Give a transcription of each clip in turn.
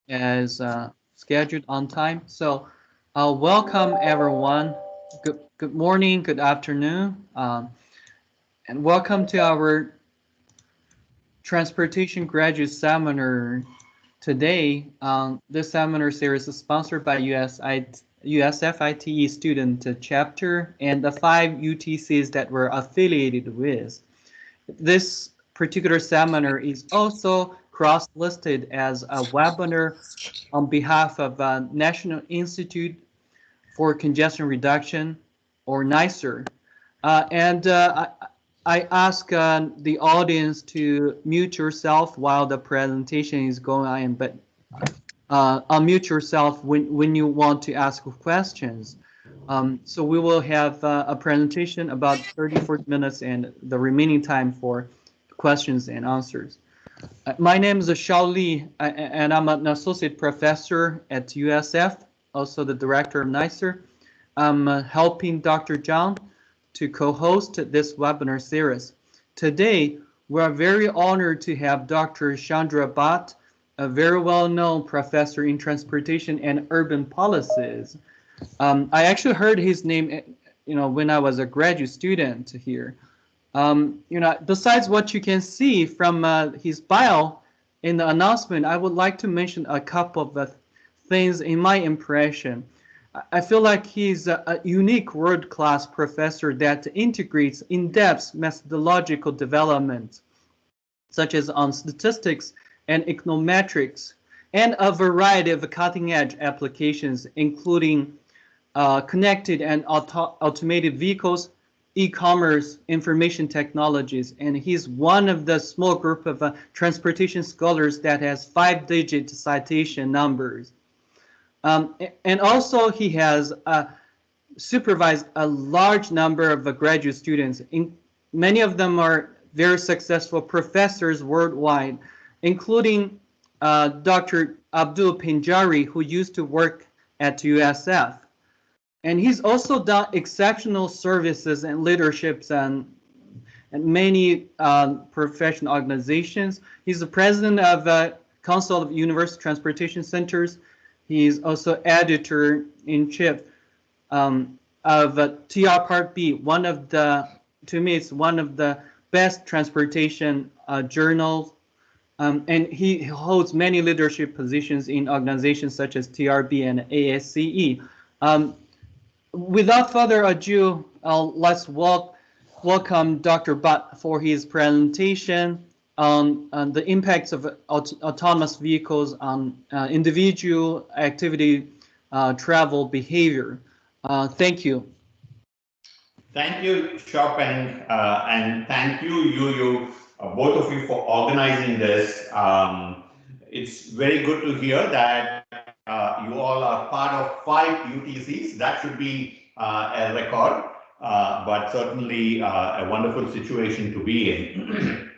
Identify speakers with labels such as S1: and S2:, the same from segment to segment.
S1: as scheduled on time. So, welcome everyone. Good morning, good afternoon, and welcome to our Transportation Graduate Seminar today. This seminar series is sponsored by USFITE Student Chapter and the 5 UTCs that we're affiliated with. This particular seminar is also cross-listed as a webinar on behalf of National Institute for Congestion Reduction, or NICER. I ask the audience to mute yourself while the presentation is going on, but unmute yourself when you want to ask questions. So we will have a presentation about 30-40 minutes and the remaining time for questions and answers. My name is Shao Li, and I'm an associate professor at USF, also the director of NICER. I'm helping Dr. Zhang to co-host this webinar series. Today, we are very honored to have Dr. Chandra Bhat, a very well-known professor in transportation and urban policies. I actually heard his name, when I was a graduate student here. Besides what you can see from his bio in the announcement, I would like to mention a couple of things in my impression. I feel like he's a unique world-class professor that integrates in-depth methodological development, such as on statistics and econometrics, and a variety of cutting-edge applications, including connected and automated vehicles, e-commerce, information technologies, and he's one of the small group of transportation scholars that has 5-digit citation numbers. And also he has supervised a large number of graduate students. Many of them are very successful professors worldwide, including Dr. Abdul Pinjari, who used to work at USF. And he's also done exceptional services and leaderships and many professional organizations. He's the president of Council of University Transportation Centers. He's also editor-in-chief of TR Part B, to me, it's one of the best transportation journals. And he holds many leadership positions in organizations such as TRB and ASCE. Without further ado, let's welcome Dr. Bhat for his presentation on the impacts of autonomous vehicles on individual activity travel behavior. Thank you.
S2: Thank you, Chopin, and thank you, both of you for organizing this. It's very good to hear that you all are part of 5 UTCs. That should be a record, but certainly a wonderful situation to be in.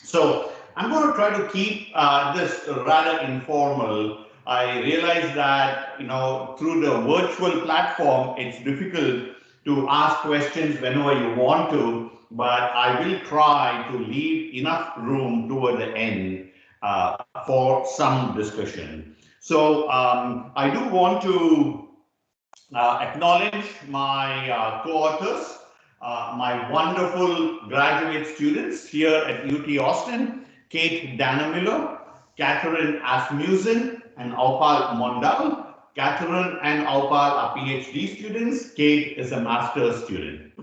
S2: So I'm going to try to keep this rather informal. I realize that, through the virtual platform, it's difficult to ask questions whenever you want to, but I will try to leave enough room toward the end for some discussion. So I do want to acknowledge my co-authors, my wonderful graduate students here at UT Austin, Kate Danamiller, Catherine Asmussen, and Aupal Mondal. Catherine and Aupal are PhD students. Kate is a master's student.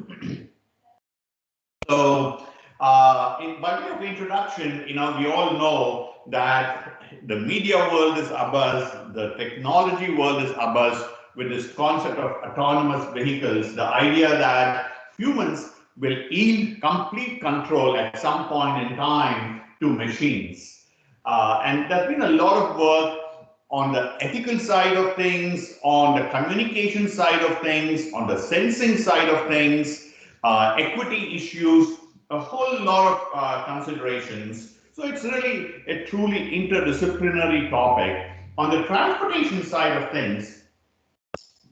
S2: So, by way of introduction, we all know that the media world is abuzz, the technology world is abuzz with this concept of autonomous vehicles, the idea that humans will yield complete control at some point in time to machines. And there's been a lot of work on the ethical side of things, on the communication side of things, on the sensing side of things, equity issues, a whole lot of considerations. So it's really a truly interdisciplinary topic. On the transportation side of things,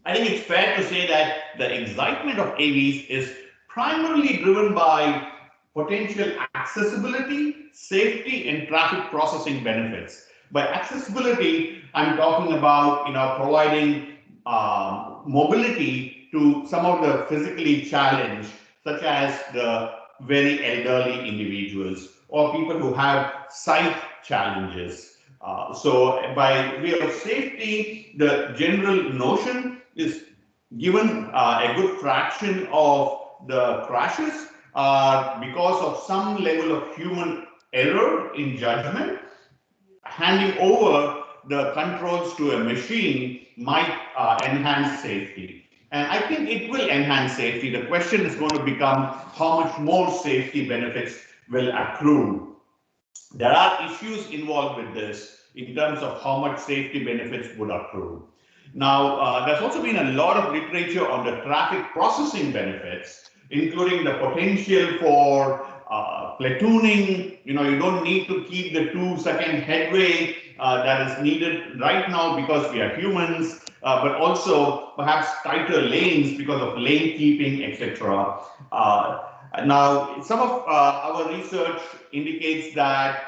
S2: I think it's fair to say that the excitement of AVs is primarily driven by potential accessibility, safety, and traffic processing benefits. By accessibility, I'm talking about providing mobility to some of the physically challenged, such as the very elderly individuals or people who have sight challenges. So by way of safety, the general notion is given a good fraction of the crashes because of some level of human error in judgment. Handing over the controls to a machine might enhance safety. And I think it will enhance safety. The question is going to become how much more safety benefits will accrue. There are issues involved with this in terms of how much safety benefits would accrue. Now, there's also been a lot of literature on the traffic processing benefits, including the potential for platooning. You don't need to keep the 2-second headway that is needed right now because we are humans, but also perhaps tighter lanes because of lane keeping, etc. Now, some of our research indicates that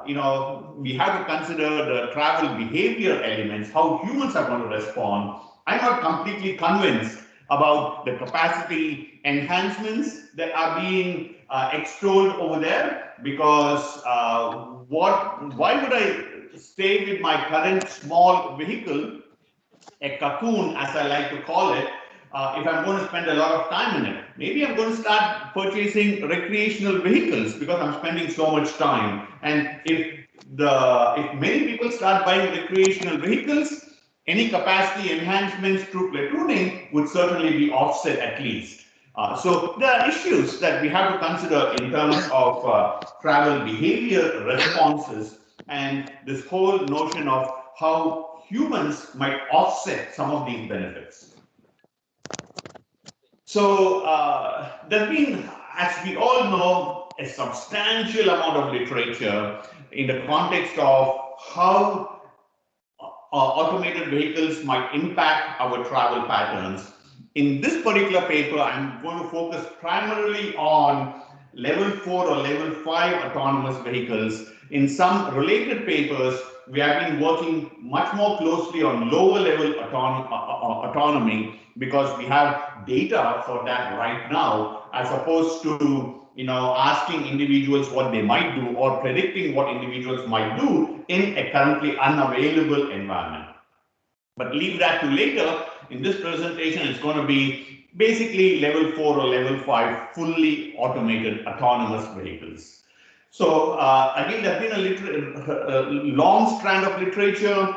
S2: we have to consider the travel behavior elements, how humans are going to respond. I'm not completely convinced about the capacity enhancements that are being extolled over there, because why would I stay with my current small vehicle, a cocoon as I like to call it, if I'm going to spend a lot of time in it? Maybe I'm going to start purchasing recreational vehicles because I'm spending so much time. And if many people start buying recreational vehicles, any capacity enhancements through platooning would certainly be offset at least. So there are issues that we have to consider in terms of travel behavior responses and this whole notion of how humans might offset some of these benefits. So there's been, as we all know, a substantial amount of literature in the context of how automated vehicles might impact our travel patterns. In this particular paper, I'm going to focus primarily on level 4 or level 5 autonomous vehicles. In some related papers, we have been working much more closely on lower level autonomy because we have data for that right now, as opposed to asking individuals what they might do or predicting what individuals might do in a currently unavailable environment. But leave that to later. In this presentation, it's going to be basically level 4 or level 5 fully automated autonomous vehicles. So again, there's been a long strand of literature,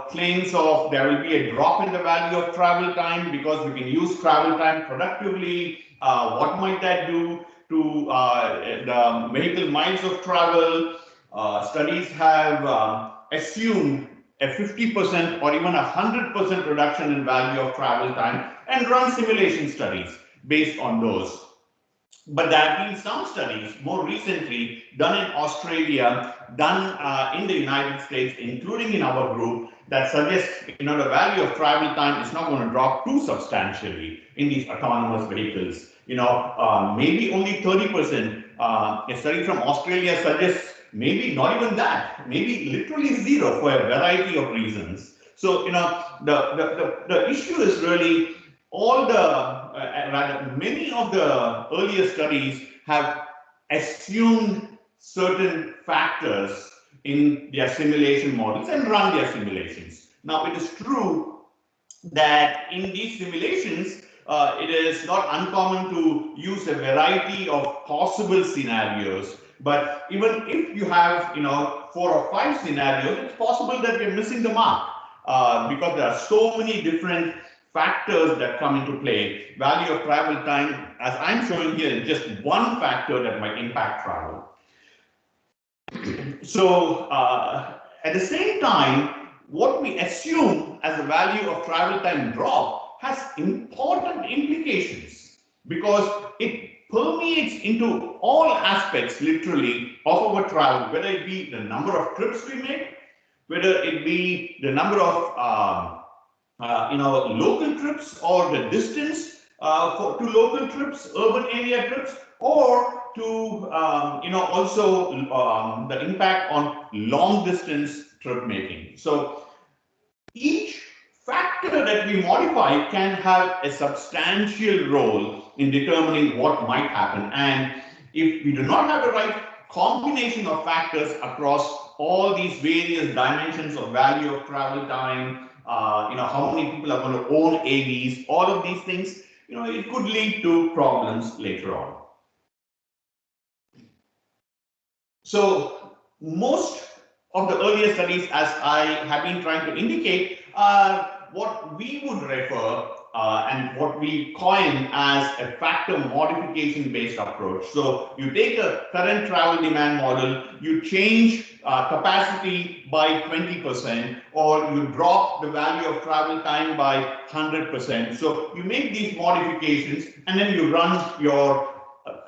S2: claims of there will be a drop in the value of travel time because we can use travel time productively. What might that do to the vehicle miles of travel? Studies have assumed a 50% or even 100% reduction in value of travel time and run simulation studies based on those. But there have been some studies more recently done in Australia, done in the United States, including in our group, that suggest the value of travel time is not going to drop too substantially in these autonomous vehicles. Maybe only 30%. A study from Australia suggests maybe not even that, maybe literally zero for a variety of reasons. So the issue is really all many of the earlier studies have assumed certain factors in their simulation models and run their simulations. Now, it is true that in these simulations, it is not uncommon to use a variety of possible scenarios. But even if you have, 4 or 5 scenarios, it's possible that we're missing the mark because there are so many different factors that come into play. Value of travel time, as I'm showing here, is just one factor that might impact travel. So at the same time, what we assume as the value of travel time drop has important implications because it permeates into all aspects, literally, of our travel, whether it be the number of trips we make, whether it be the number of local trips or the distance to local trips, urban area trips, or to also the impact on long distance trip making. So each factor that we modify can have a substantial role in determining what might happen. And if we do not have the right combination of factors across all these various dimensions of value of travel time, how many people are going to own AVs, all of these things, it could lead to problems later on. So most of the earlier studies, as I have been trying to indicate, are what we would refer and what we coin as a factor modification-based approach. So you take a current travel demand model, you change capacity by 20%, or you drop the value of travel time by 100%. So you make these modifications and then you run your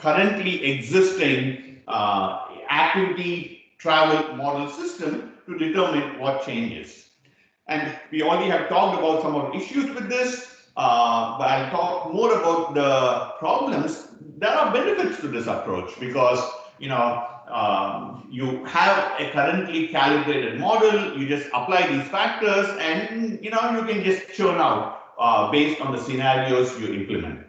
S2: currently existing activity travel model system to determine what changes. And we already have talked about some of the issues with this, but I'll talk more about the problems. There are benefits to this approach because, you have a currently calibrated model, you just apply these factors and, you can just churn out based on the scenarios you implement.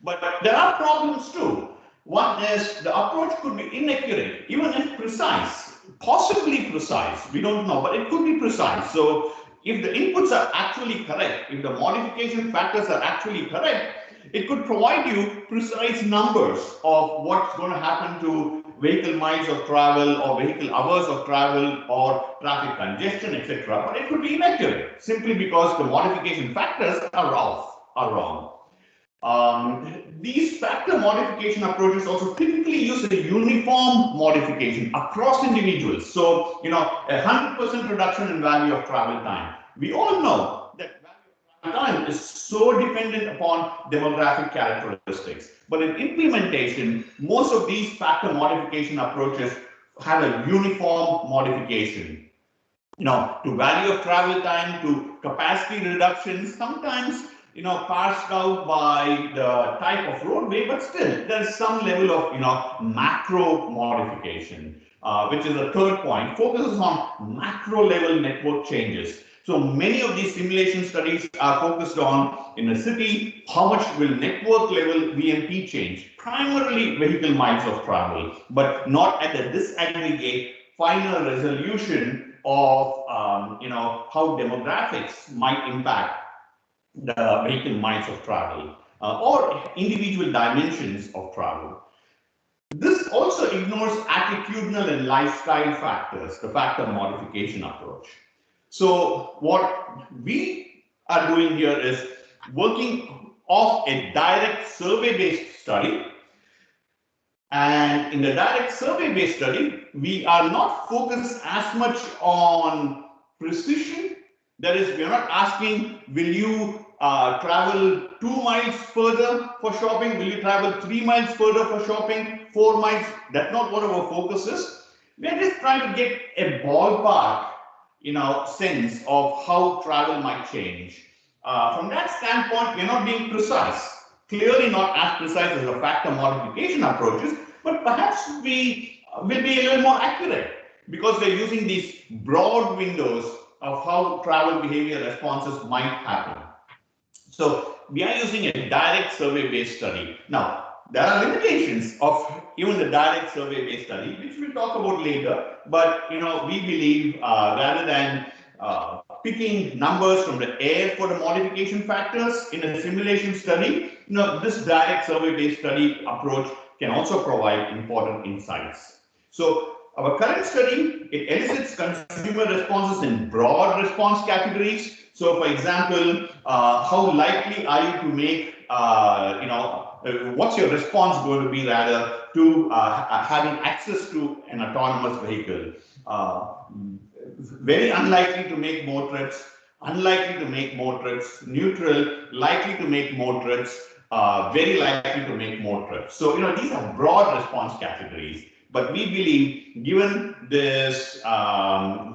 S2: But there are problems too. One is the approach could be inaccurate, even if precise, possibly precise. We don't know, but it could be precise. So if the inputs are actually correct, if the modification factors are actually correct, it could provide you precise numbers of what's going to happen to vehicle miles of travel or vehicle hours of travel or traffic congestion, etc. But it could be inaccurate simply because the modification factors are wrong. These factor modification approaches also typically use a uniform modification across individuals. So, 100% reduction in value of travel time. We all know that value of travel time is so dependent upon demographic characteristics. But in implementation, most of these factor modification approaches have a uniform modification. To value of travel time, to capacity reductions, sometimes parsed out by the type of roadway, but still there is some level of macro modification, which is the third point, focuses on macro level network changes. So many of these simulation studies are focused on, in a city, how much will network level VMT change, primarily vehicle miles of travel, but not at the disaggregate final resolution of how demographics might impact the vehicle miles of travel or individual dimensions of travel. This also ignores attitudinal and lifestyle factors, the factor modification approach. So what we are doing here is working off a direct survey-based study. And in the direct survey-based study, we are not focused as much on precision. That is, we are not asking, will you travel 2 miles further for shopping? Will you travel 3 miles further for shopping? 4 miles? That's not what our focus is. We are just trying to get a ballpark, sense of how travel might change. From that standpoint, we are not being precise. Clearly not as precise as the factor modification approaches, but perhaps we will be a little more accurate because we're using these broad windows of how travel behavior responses might happen. So we are using a direct survey-based study. Now, there are limitations of even the direct survey-based study, which we'll talk about later. But we believe rather than picking numbers from the air for the modification factors in a simulation study, this direct survey-based study approach can also provide important insights. So our current study, it elicits consumer responses in broad response categories. So, for example, how likely are you to make, what's your response going to be rather to having access to an autonomous vehicle? Very unlikely to make more trips, unlikely to make more trips, neutral, likely to make more trips, very likely to make more trips. So, these are broad response categories. But we believe, given this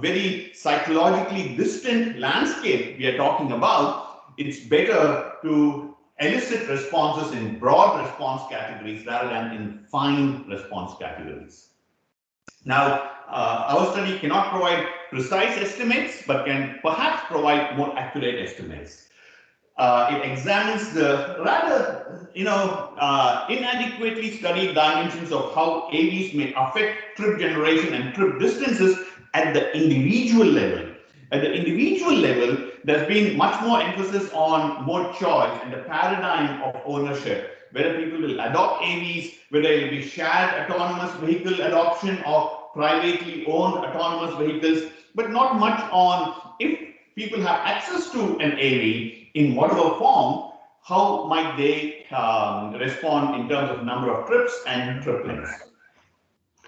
S2: very psychologically distant landscape we are talking about, it's better to elicit responses in broad response categories rather than in fine response categories. Now, our study cannot provide precise estimates, but can perhaps provide more accurate estimates. It examines the rather, inadequately studied dimensions of how AVs may affect trip generation and trip distances at the individual level. At the individual level, there's been much more emphasis on more choice and the paradigm of ownership, whether people will adopt AVs, whether it will be shared autonomous vehicle adoption or privately owned autonomous vehicles, but not much on if people have access to an AV in whatever form, how might they respond in terms of number of trips and trip lengths.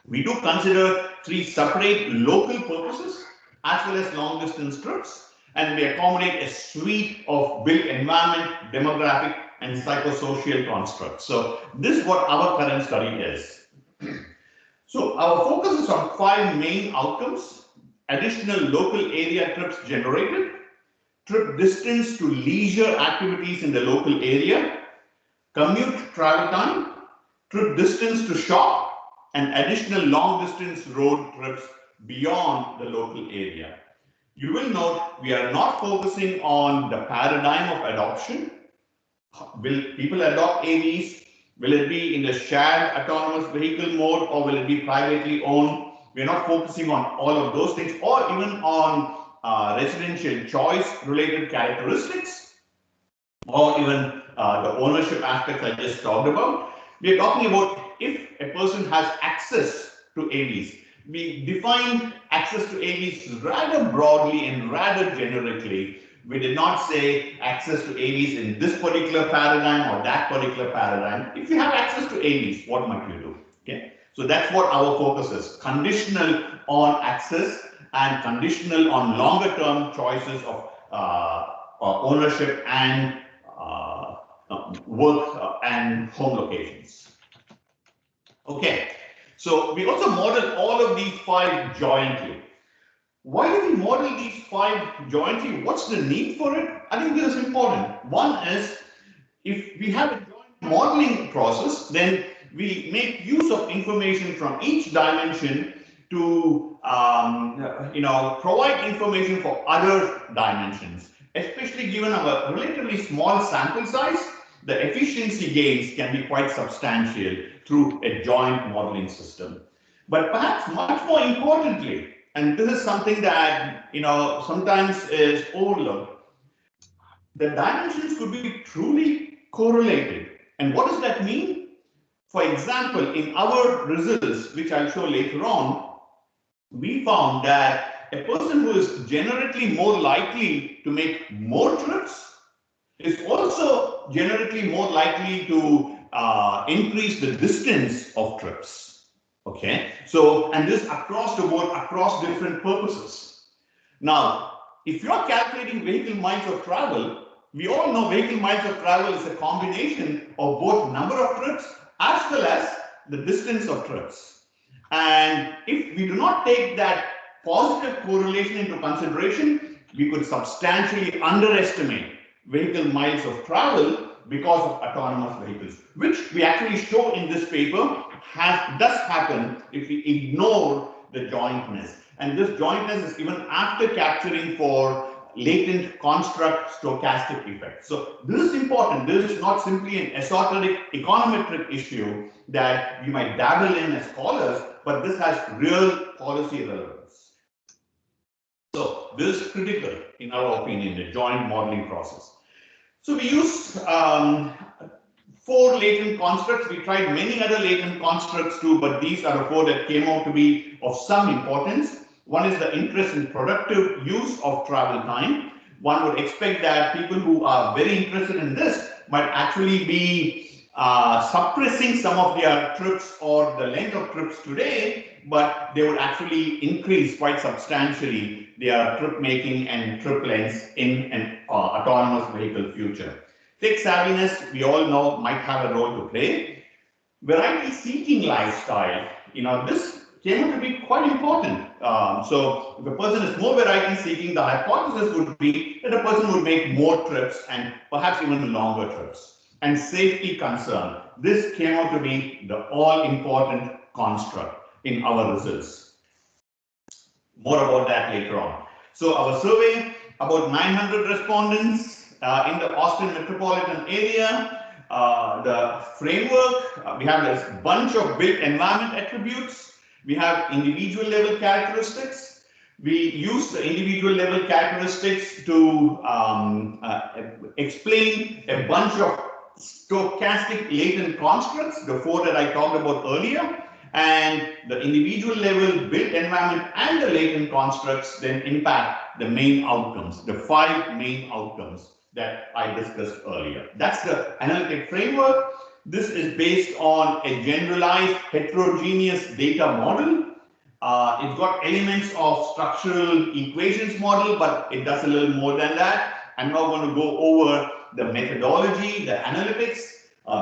S2: We do consider 3 separate local purposes as well as long distance trips, and we accommodate a suite of built environment, demographic, and psychosocial constructs. So this is what our current study is. So our focus is on 5 main outcomes: additional local area trips generated, trip distance to leisure activities in the local area, commute travel time, trip distance to shop, and additional long distance road trips beyond the local area. You will note we are not focusing on the paradigm of adoption. Will people adopt AVs? Will it be in the shared autonomous vehicle mode, or will it be privately owned? We're not focusing on all of those things, or even on residential choice related characteristics, or even the ownership aspects I just talked about. We're talking about if a person has access to AVs. We define access to AVs rather broadly and rather generically. We did not say access to AVs in this particular paradigm or that particular paradigm. If you have access to AVs, what might you do? Okay, so that's what our focus is: conditional on access and conditional on longer term choices of ownership and work and home locations. Okay, so we also model all of these 5 jointly. Why do we model these 5 jointly? What's the need for it? I think this is important. One is, if we have a joint modeling process, then we make use of information from each dimension to provide information for other dimensions. Especially given our relatively small sample size, the efficiency gains can be quite substantial through a joint modeling system. But perhaps much more importantly, and this is something that sometimes is overlooked, the dimensions could be truly correlated. And what does that mean? For example, in our results, which I'll show later on, we found that a person who is generally more likely to make more trips is also generally more likely to increase the distance of trips. Okay, so, and this across the board, across different purposes. Now, if you're calculating vehicle miles of travel, we all know vehicle miles of travel is a combination of both number of trips as well as the distance of trips. And if we do not take that positive correlation into consideration, we could substantially underestimate vehicle miles of travel because of autonomous vehicles, which we actually show in this paper does happen if we ignore the jointness. And this jointness is even after capturing for latent construct stochastic effect. So this is important. This is not simply an esoteric econometric issue that we might dabble in as scholars, but this has real policy relevance. So this is critical in our opinion, the joint modeling process. So we used 4 latent constructs. We tried many other latent constructs too, but these are the 4 that came out to be of some importance. One is the interest in productive use of travel time. One would expect that people who are very interested in this might actually be suppressing some of their trips or the length of trips today, but they would actually increase quite substantially their trip making and trip lengths in an autonomous vehicle future. Tech savviness, we all know, might have a role to play. Variety seeking lifestyle, this came out to be quite important. So if a person is more variety seeking, the hypothesis would be that a person would make more trips and perhaps even longer trips. and safety concern. This came out to be the all-important construct in our results. More about that later on. So our survey, about 900 respondents in the Austin metropolitan area. The framework, we have this bunch of built environment attributes. We have individual level characteristics. We use the individual level characteristics to explain a bunch of stochastic latent constructs, the 4 that I talked about earlier. And the individual level built environment and the latent constructs then impact the main outcomes, the 5 main outcomes that I discussed earlier. That's the analytic framework. This is based on a generalized heterogeneous data model. It's got elements of structural equations model, but it does a little more than that. I'm not going to go over the methodology, the analytics,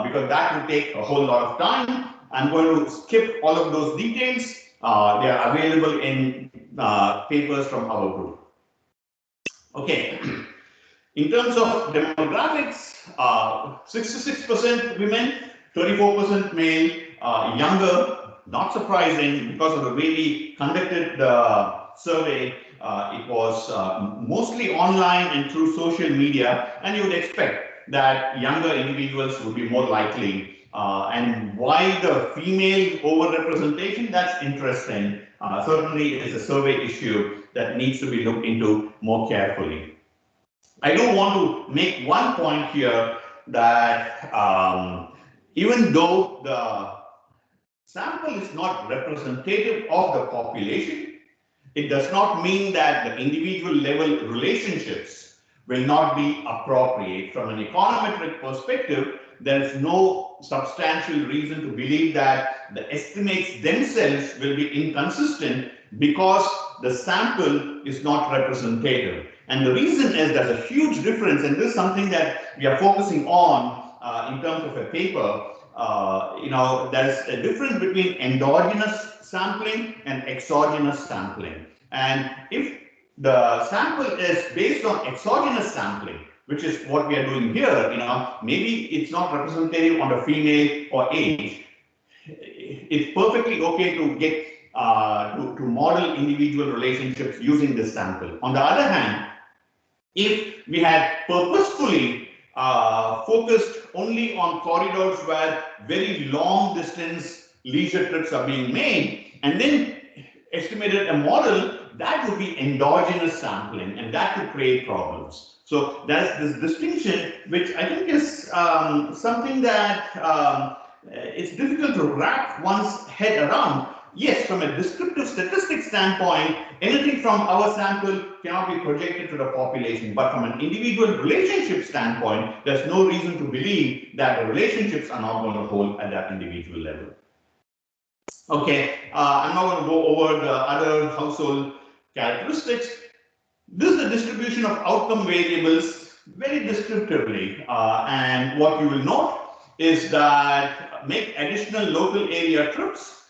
S2: because that would take a whole lot of time. I'm going to skip all of those details. They are available in papers from our group. Okay. In terms of demographics, 66% women, 34% male, younger. Not surprising because of the way we conducted the survey. It was mostly online and through social media, and you would expect that younger individuals would be more likely. And why the female overrepresentation? That's interesting. Certainly, it is a survey issue that needs to be looked into more carefully. I do want to make one point here that even though the sample is not representative of the population, it does not mean that the individual level relationships will not be appropriate. From an econometric perspective, there is no substantial reason to believe that the estimates themselves will be inconsistent because the sample is not representative. And the reason is there's a huge difference, and this is something that we are focusing on in terms of a paper. There's a difference between endogenous sampling and exogenous sampling. And if the sample is based on exogenous sampling, which is what we are doing here, maybe it's not representative on the female or age. It's perfectly okay to get to model individual relationships using this sample. On the other hand, if we had purposefully focused only on corridors where very long distance leisure trips are being made and then estimated a model, that would be endogenous sampling, and that could create problems. So there's this distinction, which I think is something that it's difficult to wrap one's head around. Yes, from a descriptive statistics standpoint, anything from our sample cannot be projected to the population. But from an individual relationship standpoint, there's no reason to believe that the relationships are not going to hold at that individual level. Okay, I'm not going to go over the other household characteristics. This is the distribution of outcome variables very descriptively. And what you will note is that make additional local area trips.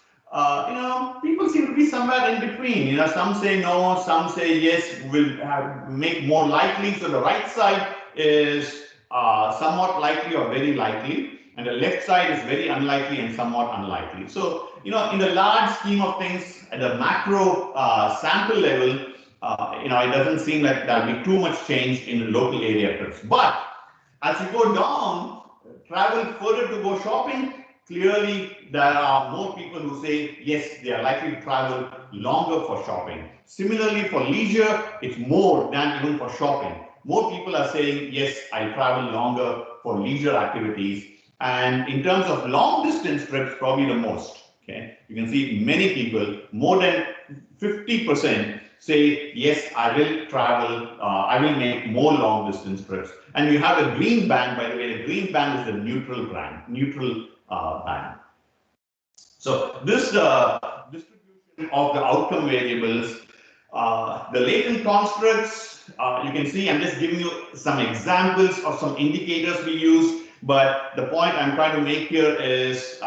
S2: People seem to be somewhere in between. Some say no, some say yes, will make more likely. So the right side is somewhat likely or very likely, and the left side is very unlikely and somewhat unlikely. So, in the large scheme of things, at the macro sample level, it doesn't seem like there'll be too much change in the local area trips. But as you go down, travel further to go shopping, clearly there are more people who say yes, they are likely to travel longer for shopping. Similarly, for leisure, it's more than even for shopping. More people are saying yes, I travel longer for leisure activities. And in terms of long distance trips, probably the most. Okay, you can see many people, more than 50%, say yes, I will travel, I will make more long distance trips. And you have a green band, by the way. The green band is the neutral band. So this distribution of the outcome variables, the latent constructs, you can see I'm just giving you some examples of some indicators we use. But the point I'm trying to make here is,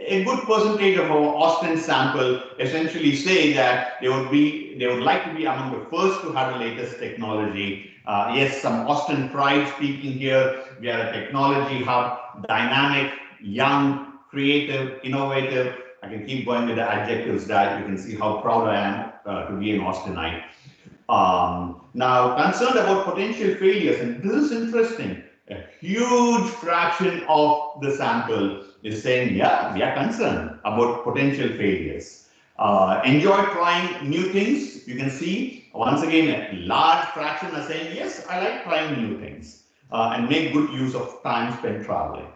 S2: a good percentage of our Austin sample essentially say that they would like to be among the first to have the latest technology. Yes, some Austin pride speaking here. We are a technology hub, dynamic, young, creative, innovative. I can keep going with the adjectives that you can see how proud I am to be an Austinite. Now, concerned about potential failures, and this is interesting. A huge fraction of the sample is saying, yeah, we are concerned about potential failures. Enjoy trying new things. You can see, once again, a large fraction are saying, yes, I like trying new things and make good use of time spent traveling.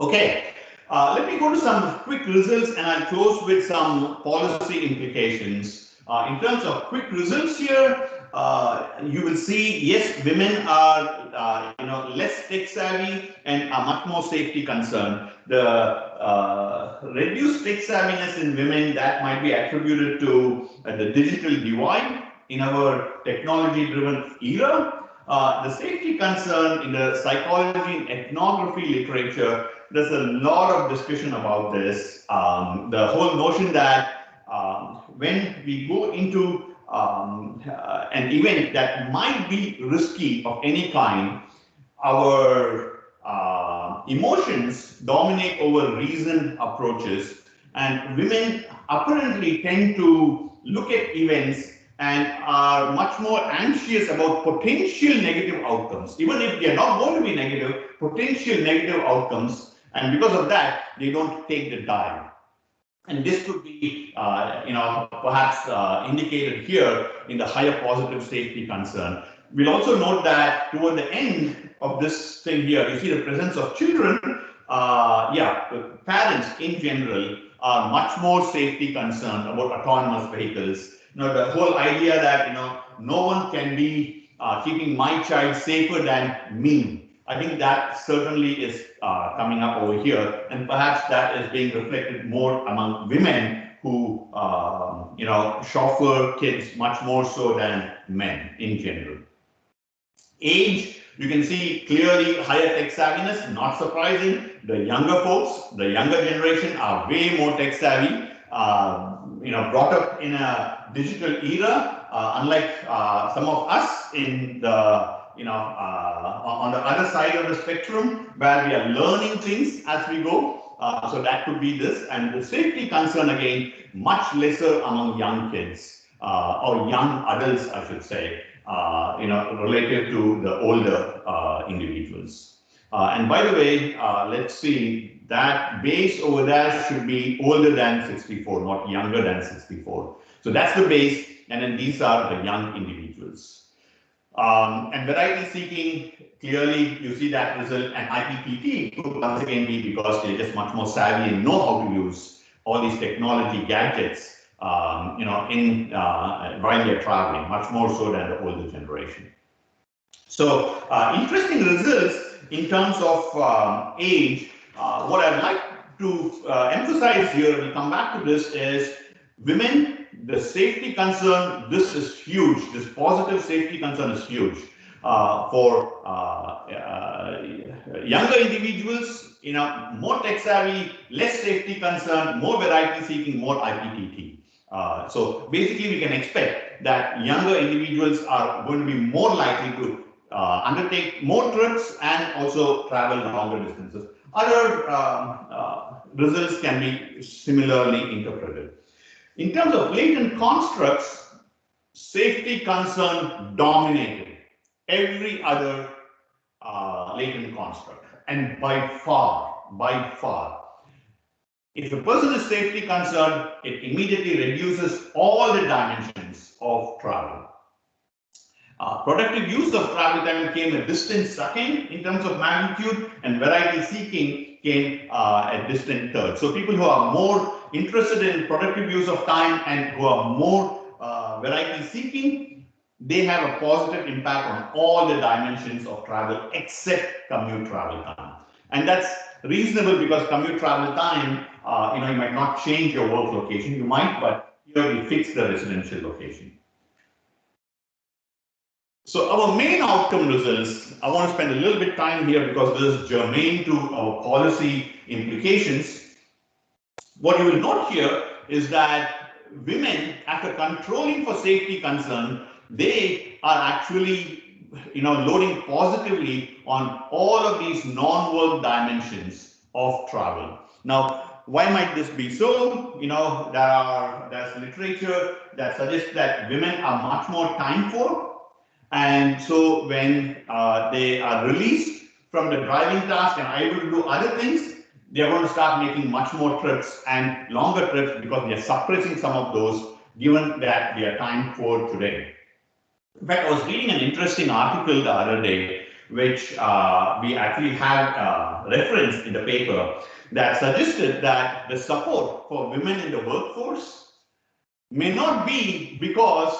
S2: Okay, let me go to some quick results and I'll close with some policy implications. In terms of quick results here, you will see, yes, women are less tech savvy and are much more safety concerned. The reduced tech savviness in women, that might be attributed to the digital divide in our technology-driven era. The safety concern in the psychology and ethnography literature, there's a lot of discussion about this. The whole notion that when we go into an event that might be risky of any kind, our emotions dominate over reasoned approaches, and women apparently tend to look at events and are much more anxious about potential negative outcomes, even if they are not going to be negative, potential negative outcomes, and because of that, they don't take the dive. And this could be, perhaps indicated here in the higher positive safety concern. We'll also note that toward the end of this thing here, you see the presence of children. Parents in general are much more safety concerned about autonomous vehicles. The whole idea that no one can be keeping my child safer than me. I think that certainly is coming up over here, and perhaps that is being reflected more among women who, chauffeur kids much more so than men in general. Age, you can see clearly higher tech savviness, not surprising. The younger folks, the younger generation are way more tech savvy, brought up in a digital era, unlike some of us in the on the other side of the spectrum, where we are learning things as we go. So that could be this. And the safety concern, again, much lesser among young kids or young adults, I should say, relative to the older individuals. And by the way, let's see, that base over there should be older than 64, not younger than 64. So that's the base, and then these are the young individuals. And variety seeking, clearly you see that result, and IPPT could once again be because they're just much more savvy and know how to use all these technology gadgets, while they're traveling, much more so than the older generation. So interesting results in terms of age. What I'd like to emphasize here, we'll come back to this, is women. The safety concern, this is huge. This positive safety concern is huge for younger individuals, more tech savvy, less safety concern, more variety seeking, more IPTT. So basically we can expect that younger individuals are going to be more likely to undertake more trips and also travel longer distances. Other results can be similarly interpreted. In terms of latent constructs, safety concern dominated every other latent construct, and by far. If a person is safety concerned, it immediately reduces all the dimensions of travel. Productive use of travel time came a distant second in terms of magnitude, and variety seeking came a distant third. So people who are more interested in productive use of time and who are more variety seeking, they have a positive impact on all the dimensions of travel except commute travel time. And that's reasonable because commute travel time, you might not change your work location, you might, but here we fix the residential location. So our main outcome results, I want to spend a little bit time here because this is germane to our policy implications. What you will note here is that women, after controlling for safety concern, they are actually loading positively on all of these non-work dimensions of travel. Now, why might this be so? There's literature that suggests that women are much more time poor, and so when they are released from the driving task and are able to do other things, they are going to start making much more trips and longer trips because they are suppressing some of those, given that they are time poor today. In fact, I was reading an interesting article the other day, which we actually had referenced in the paper, that suggested that the support for women in the workforce may not be because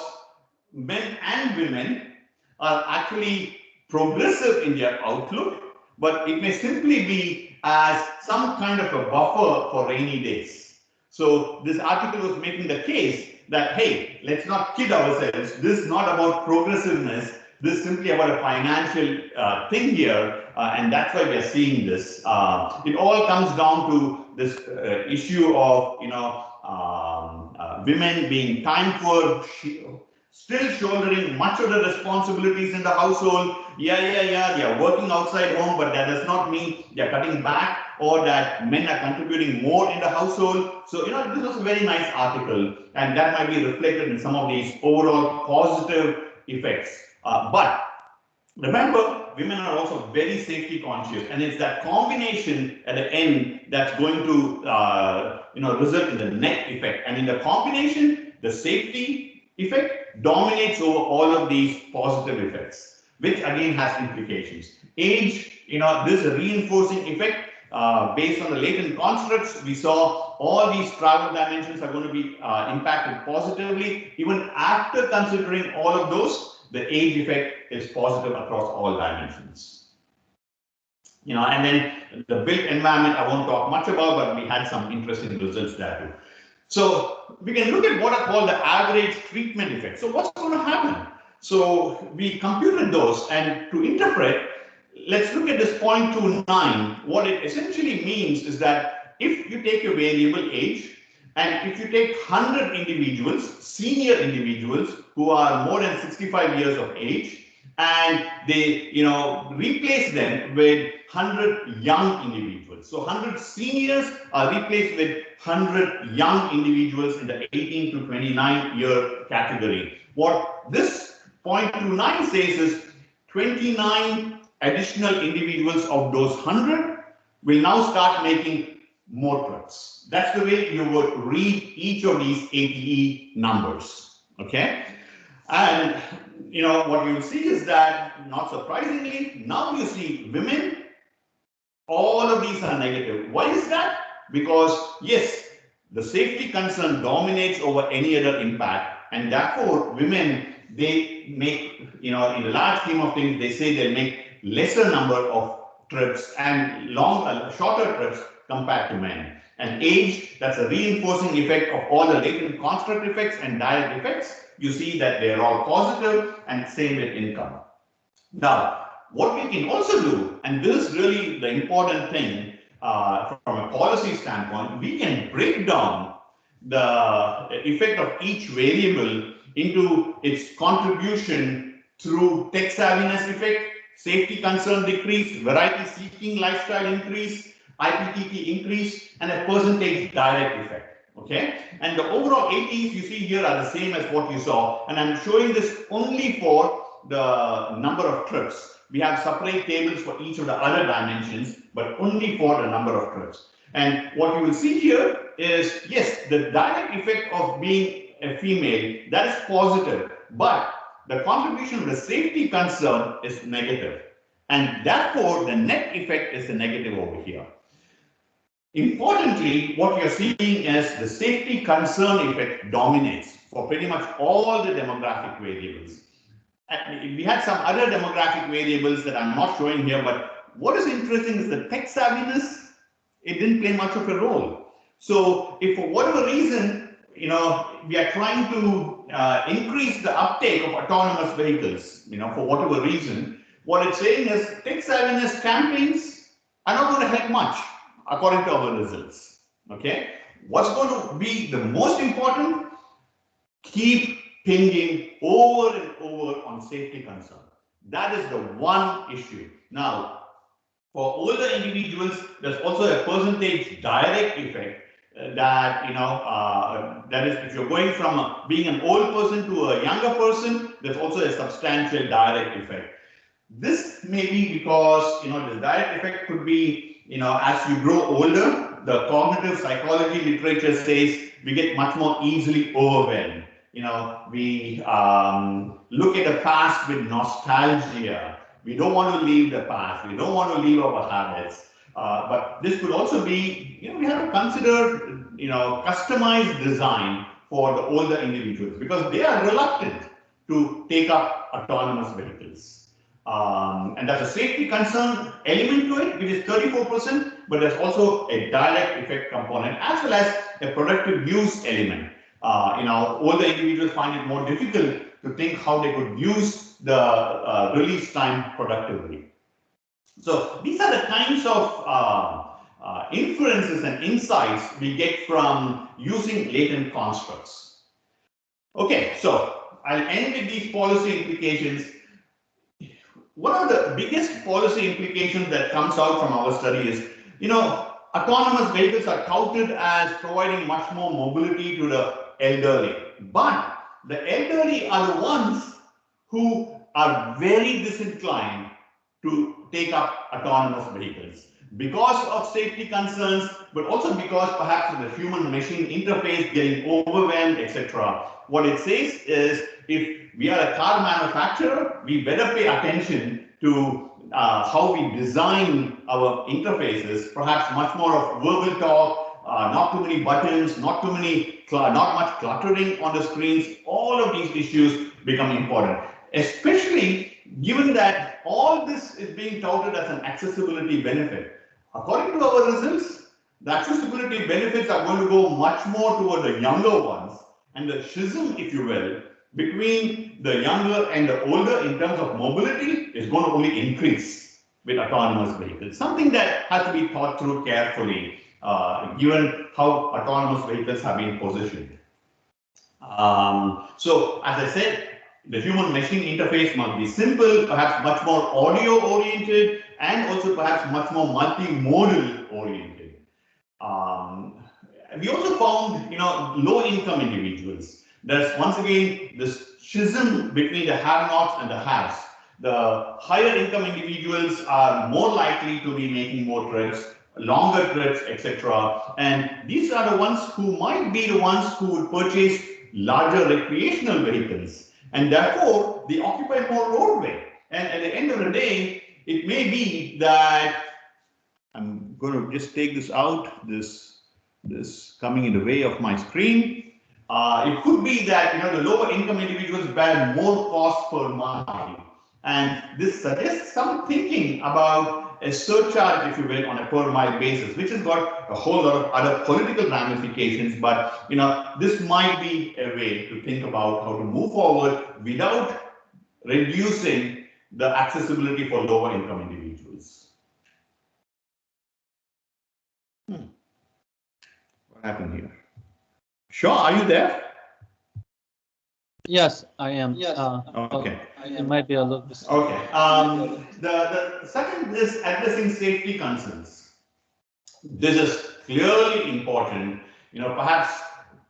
S2: men and women are actually progressive in their outlook, but it may simply be as some kind of a buffer for rainy days. So this article was making the case that, hey, let's not kid ourselves. This is not about progressiveness. This is simply about a financial thing here, and that's why we are seeing this. It all comes down to this issue of women being time poor, still shouldering much of the responsibilities in the household. Yeah, they are working outside home, but that does not mean they are cutting back or that men are contributing more in the household. So, this was a very nice article, and that might be reflected in some of these overall positive effects. But remember, women are also very safety conscious, and it's that combination at the end that's going to result in the net effect. And in the combination, the safety effect dominates over all of these positive effects, which again has implications. Age, this is a reinforcing effect based on the latent constructs. We saw all these travel dimensions are going to be impacted positively. Even after considering all of those, the age effect is positive across all dimensions. And then the built environment I won't talk much about, but we had some interesting results there too. So we can look at what are called the average treatment effect. So what's going to happen? So we computed those, and to interpret, let's look at this 0.29. What it essentially means is that if you take your variable age, and if you take 100 individuals, senior individuals who are more than 65 years of age, and they replace them with 100 young individuals. So 100 seniors are replaced with 100 young individuals in the 18 to 29 year category. What this 0.29 says is 29 additional individuals of those 100 will now start making more trips. That's the way you would read each of these ATE numbers. Okay? And what you will see is that, not surprisingly, now you see women, all of these are negative. Why is that? Because yes, the safety concern dominates over any other impact, and therefore women, they make, in the large scheme of things, they say they'll make lesser number of trips and shorter trips compared to men. And age, that's a reinforcing effect of all the latent construct effects and direct effects. You see that they're all positive, and same with income. Now, what we can also do, and this is really the important thing from a policy standpoint, we can break down the effect of each variable into its contribution through tech savviness effect, safety concern decrease, variety seeking lifestyle increase, IPTT increase, and a percentage direct effect. Okay, and the overall ATs you see here are the same as what you saw, and I'm showing this only for the number of trips. We have separate tables for each of the other dimensions, but only for the number of trips. And what you will see here is, yes, the direct effect of being a female, that is positive, but the contribution of the safety concern is negative. And therefore, the net effect is the negative over here. Importantly, what you're seeing is the safety concern effect dominates for pretty much all the demographic variables. And we had some other demographic variables that I'm not showing here, but what is interesting is the tech savviness, it didn't play much of a role. So if for whatever reason, we are trying to increase the uptake of autonomous vehicles, for whatever reason, what it's saying is tech savviness campaigns are not going to help much, according to our results. Okay, what's going to be the most important? Keep pinging over and over on safety concern. That is the one issue. Now, for older individuals, there's also a percentage direct effect that, that is, if you're going from being an old person to a younger person, there's also a substantial direct effect. This may be because, the direct effect could be, as you grow older, the cognitive psychology literature says we get much more easily overwhelmed. We look at the past with nostalgia. We don't want to leave the past. We don't want to leave our habits. But this could also be, we have to consider, customized design for the older individuals because they are reluctant to take up autonomous vehicles. And there's a safety concern element to it, which is 34%, but there's also a direct effect component as well as a productive use element. Older individuals find it more difficult to think how they could use the release time productively. So these are the kinds of inferences and insights we get from using latent constructs. Okay, so I'll end with these policy implications. One of the biggest policy implications that comes out from our study is, autonomous vehicles are touted as providing much more mobility to the elderly. But the elderly are the ones who are very disinclined to take up autonomous vehicles because of safety concerns, but also because perhaps of the human-machine interface getting overwhelmed, etc. What it says is, if we are a car manufacturer, we better pay attention to how we design our interfaces, perhaps much more of verbal talk, not too many buttons, not much cluttering on the screens. All of these issues become important, especially given that all this is being touted as an accessibility benefit. According to our results, the accessibility benefits are going to go much more toward the younger ones, and the schism, if you will, between the younger and the older in terms of mobility is going to only increase with autonomous vehicles. Something that has to be thought through carefully, given how autonomous vehicles have been positioned. So, as I said, the human-machine interface must be simple, perhaps much more audio-oriented, and also perhaps much more multimodal-oriented. We also found, low-income individuals. There's once again this schism between the have-nots and the haves. The higher-income individuals are more likely to be making more trips, longer trips, etc. And these are the ones who might be the ones who would purchase larger recreational vehicles. And therefore, they occupy more roadway. And at the end of the day, it may be that I'm going to just take this out, this coming in the way of my screen. It could be that the lower income individuals bear more cost per mile. And this suggests some thinking about a surcharge, if you will, on a per mile basis, which has got a whole lot of other political ramifications. But this might be a way to think about how to move forward without reducing the accessibility for lower income individuals. What happened here? Sure, are you there?
S1: Yes, I am.
S2: Yes. Okay.
S1: It might be a little bit.
S2: Okay. The second is addressing safety concerns. This is clearly important. Perhaps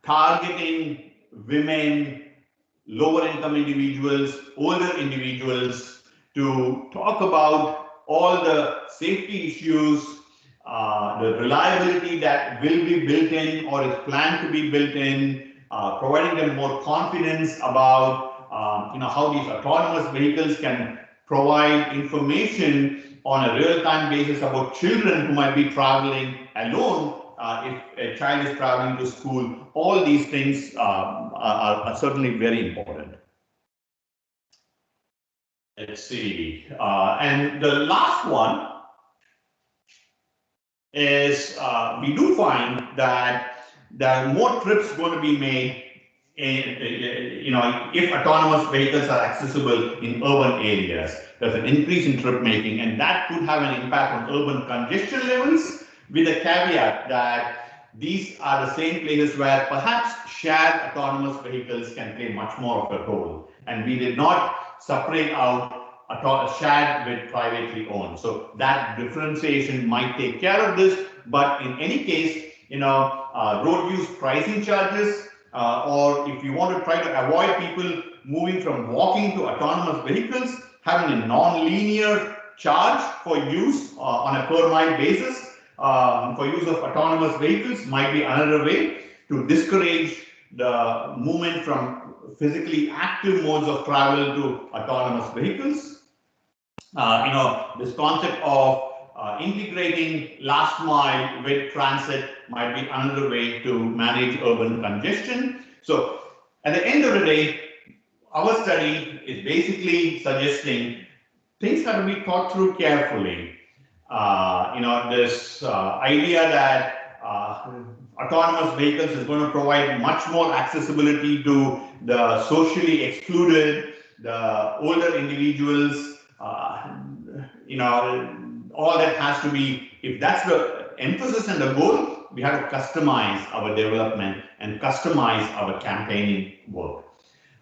S2: targeting women, lower income individuals, older individuals to talk about all the safety issues, the reliability that will be built in or is planned to be built in, providing them more confidence about how these autonomous vehicles can provide information on a real-time basis about children who might be traveling alone if a child is traveling to school. All these things are certainly very important. Let's see. And the last one is we do find that there are more trips going to be made if autonomous vehicles are accessible in urban areas. There's an increase in trip making, and that could have an impact on urban congestion levels, with a caveat that these are the same places where perhaps shared autonomous vehicles can play much more of a role. And we did not separate out shared with privately owned. So that differentiation might take care of this. But in any case, road use pricing charges, or if you want to try to avoid people moving from walking to autonomous vehicles, having a non-linear charge for use on a per mile basis for use of autonomous vehicles might be another way to discourage the movement from physically active modes of travel to autonomous vehicles. This concept of integrating last mile with transit might be another way to manage urban congestion. So at the end of the day, our study is basically suggesting things have to be thought through carefully. This idea that autonomous vehicles is going to provide much more accessibility to the socially excluded, the older individuals, all that has to be, if that's the emphasis and the goal, we have to customize our development and customize our campaigning work.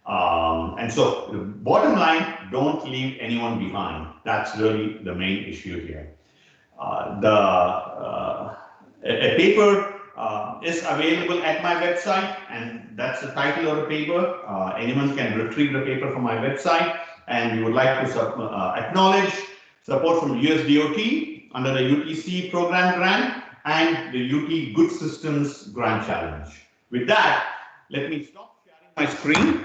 S2: And so the bottom line, don't leave anyone behind. That's really the main issue here. A paper is available at my website, and that's the title of the paper. Anyone can retrieve the paper from my website, and we would like to acknowledge support from USDOT under the UTC program grant and the UT Good Systems Grant Challenge. With that, let me stop sharing my screen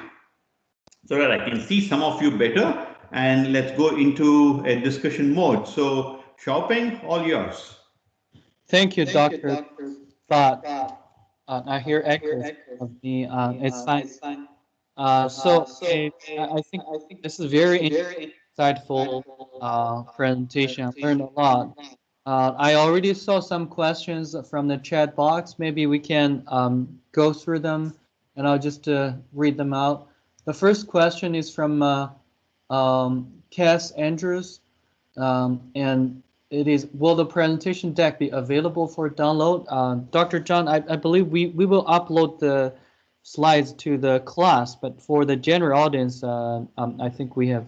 S2: so that I can see some of you better, and let's go into a discussion mode. So, Xiaopeng, all yours.
S1: Thank you, Dr. Bhat. I hear echoes of me. It's fine. I think this is very insightful presentation. I learned a lot. I already saw some questions from the chat box. Maybe we can go through them, and I'll just read them out. The first question is from Cass Andrews, and it is, will the presentation deck be available for download? Dr. John, I believe we will upload the slides to the class, but for the general audience, I think we have.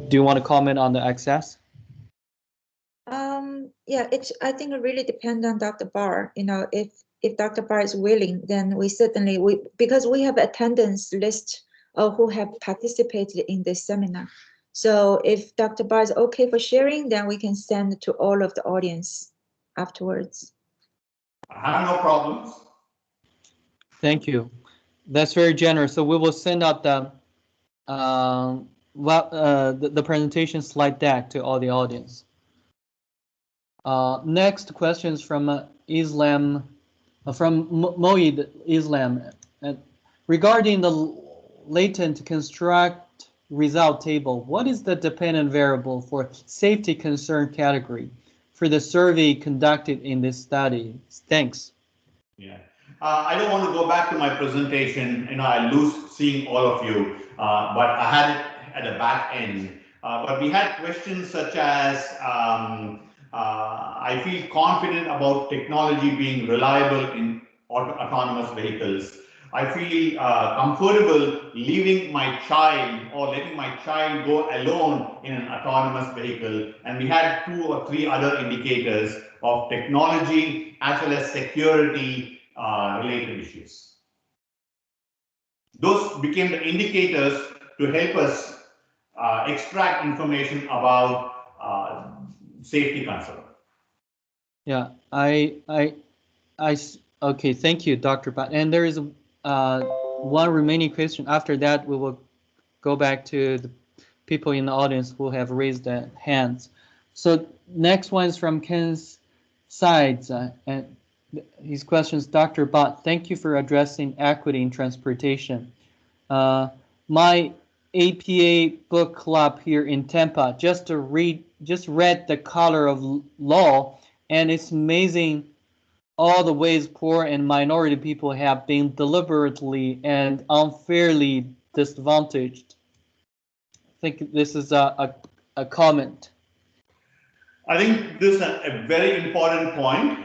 S1: Do you want to comment on the access?
S3: Yeah, I think it really depends on Dr. Barr. If Dr. Barr is willing, then we certainly, because we have attendance list of who have participated in this seminar. So if Dr. Barr is okay for sharing, then we can send it to all of the audience afterwards.
S2: I have no problems.
S1: Thank you. That's very generous. So we will send out the presentation slide deck to all the audience. Next questions from Islam, from Moed Islam. Regarding the latent construct result table, what is the dependent variable for safety concern category for the survey conducted in this study? Thanks.
S2: Yeah. I don't want to go back to my presentation. I lose seeing all of you, but I had it at the back end. But we had questions such as, I feel confident about technology being reliable in autonomous vehicles. I feel comfortable leaving my child or letting my child go alone in an autonomous vehicle. And we had 2 or 3 other indicators of technology as well as security related issues. Those became the indicators to help us extract information about safety concern.
S1: Yeah, okay, thank you, Dr. Bhat. And there is one remaining question. After that, we will go back to the people in the audience who have raised their hands. So next one is from Ken's Sides, and his questions, Dr. Bhat, thank you for addressing equity in transportation. My APA book club here in Tampa just read The Color of Law, and it's amazing all the ways poor and minority people have been deliberately and unfairly disadvantaged. I think this is a comment.
S2: I think this is a very important point.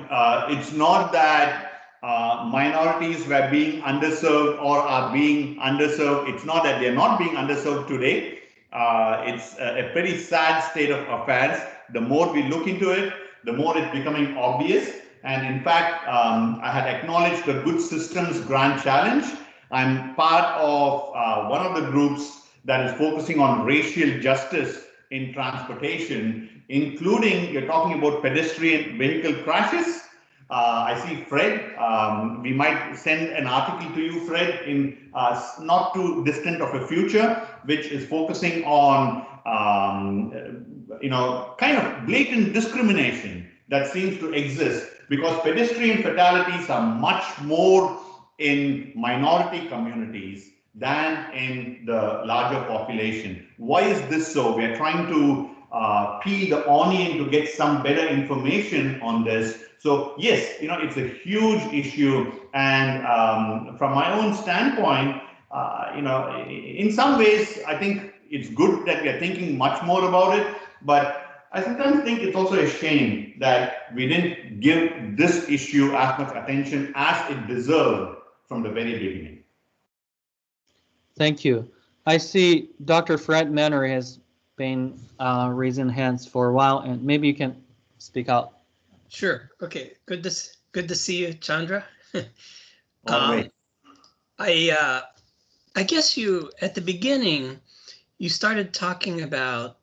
S2: It's not that minorities were being underserved or are being underserved. It's not that they're not being underserved today. It's a pretty sad state of affairs. The more we look into it, the more it's becoming obvious. And in fact, I had acknowledged the Good Systems Grand Challenge. I'm part of one of the groups that is focusing on racial justice in transportation, including, you're talking about pedestrian vehicle crashes. I see Fred. We might send an article to you, Fred, in not too distant of a future, which is focusing on, kind of blatant discrimination that seems to exist, because pedestrian fatalities are much more in minority communities than in the larger population. Why is this so? We are trying to peel the onion to get some better information on this. So yes, it's a huge issue, and from my own standpoint, in some ways, I think it's good that we are thinking much more about it, but I sometimes think it's also a shame that we didn't give this issue as much attention as it deserved from the very beginning.
S1: Thank you. I see Dr. Fred Manor has been raising hands for a while, and maybe you can speak out.
S4: Sure. Okay. Good to see you, Chandra.
S2: Always.
S4: I guess you at the beginning you started talking about,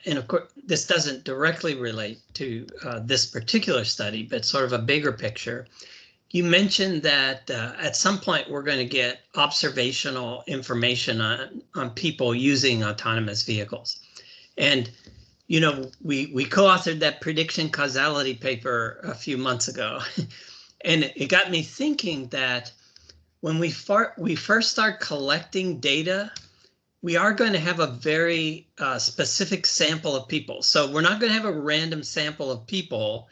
S4: and of course this doesn't directly relate to this particular study, but sort of a bigger picture. You mentioned that at some point we're going to get observational information on people using autonomous vehicles. And, we co-authored that prediction causality paper a few months ago. And it got me thinking that when we first start collecting data, we are going to have a very specific sample of people. So we're not going to have a random sample of people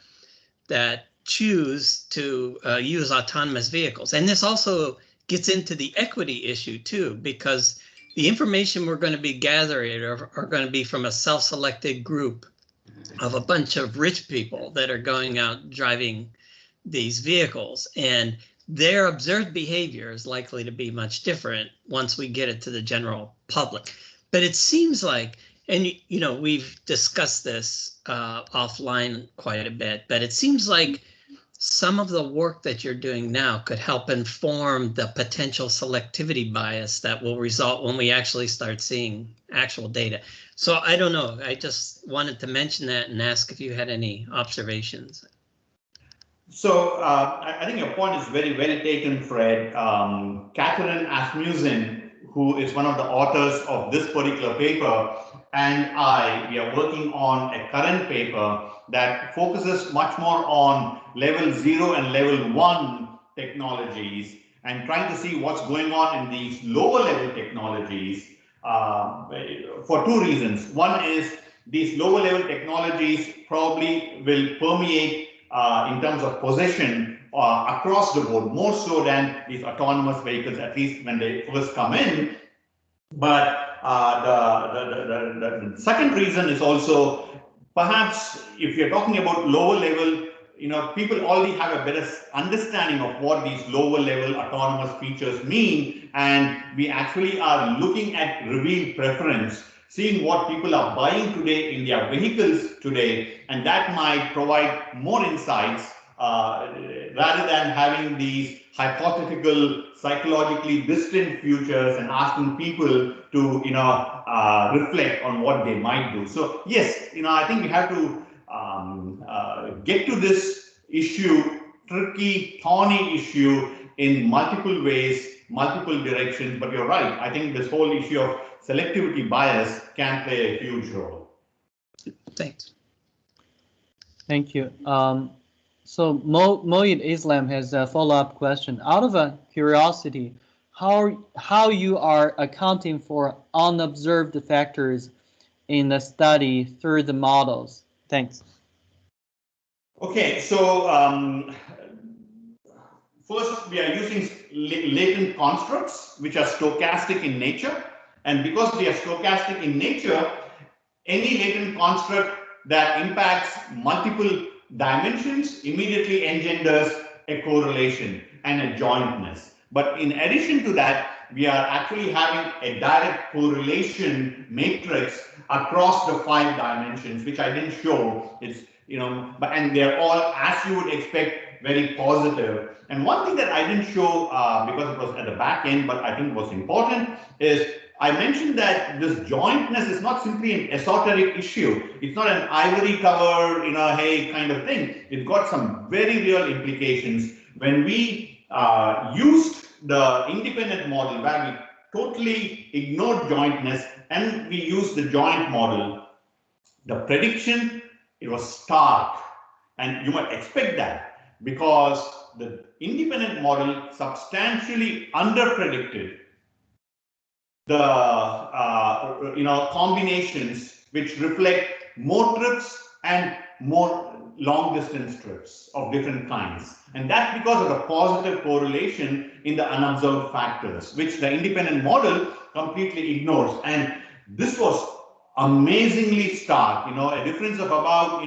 S4: that choose to use autonomous vehicles. And this also gets into the equity issue too, because the information we're going to be gathering are going to be from a self-selected group of a bunch of rich people that are going out driving these vehicles. And their observed behavior is likely to be much different once we get it to the general public. But it seems like, and we've discussed this offline quite a bit, but it seems like some of the work that you're doing now could help inform the potential selectivity bias that will result when we actually start seeing actual data. So I don't know, I just wanted to mention that and ask if you had any observations.
S2: So I think your point is very well taken, Fred. Catherine Asmussen, who is one of the authors of this particular paper, and we are working on a current paper that focuses much more on level 0 and level 1 technologies and trying to see what's going on in these lower level technologies for two reasons. One is these lower level technologies probably will permeate in terms of possession across the board, more so than these autonomous vehicles, at least when they first come in. But the second reason is also perhaps if you're talking about lower level, people already have a better understanding of what these lower level autonomous features mean, and we actually are looking at revealed preference, seeing what people are buying today in their vehicles today, and that might provide more insights rather than having these hypothetical, psychologically distant futures and asking people to, reflect on what they might do. So yes, I think we have to get to this issue, tricky, thorny issue in multiple ways, multiple directions. But you're right. I think this whole issue of selectivity bias can play a huge role.
S4: Thanks.
S1: Thank you. So Moeed Islam has a follow-up question. Out of a curiosity, how you are accounting for unobserved factors in the study through the models? Thanks.
S2: Okay, so first we are using latent constructs which are stochastic in nature, and because they are stochastic in nature, any latent construct that impacts multiple dimensions immediately engenders a correlation and a jointness. But in addition to that, we are actually having a direct correlation matrix across the 5 dimensions, which I didn't show. It's, and they're all, as you would expect, very positive. And one thing that I didn't show because it was at the back end, but I think was important, is I mentioned that this jointness is not simply an esoteric issue. It's not an ivory covered, hey, kind of thing. It's got some very real implications. When we used the independent model, where we totally ignored jointness and we used the joint model, the prediction, it was stark. And you might expect that because the independent model substantially underpredicted the combinations which reflect more trips and more long distance trips of different kinds. And that's because of the positive correlation in the unobserved factors, which the independent model completely ignores. And this was amazingly stark, a difference of about,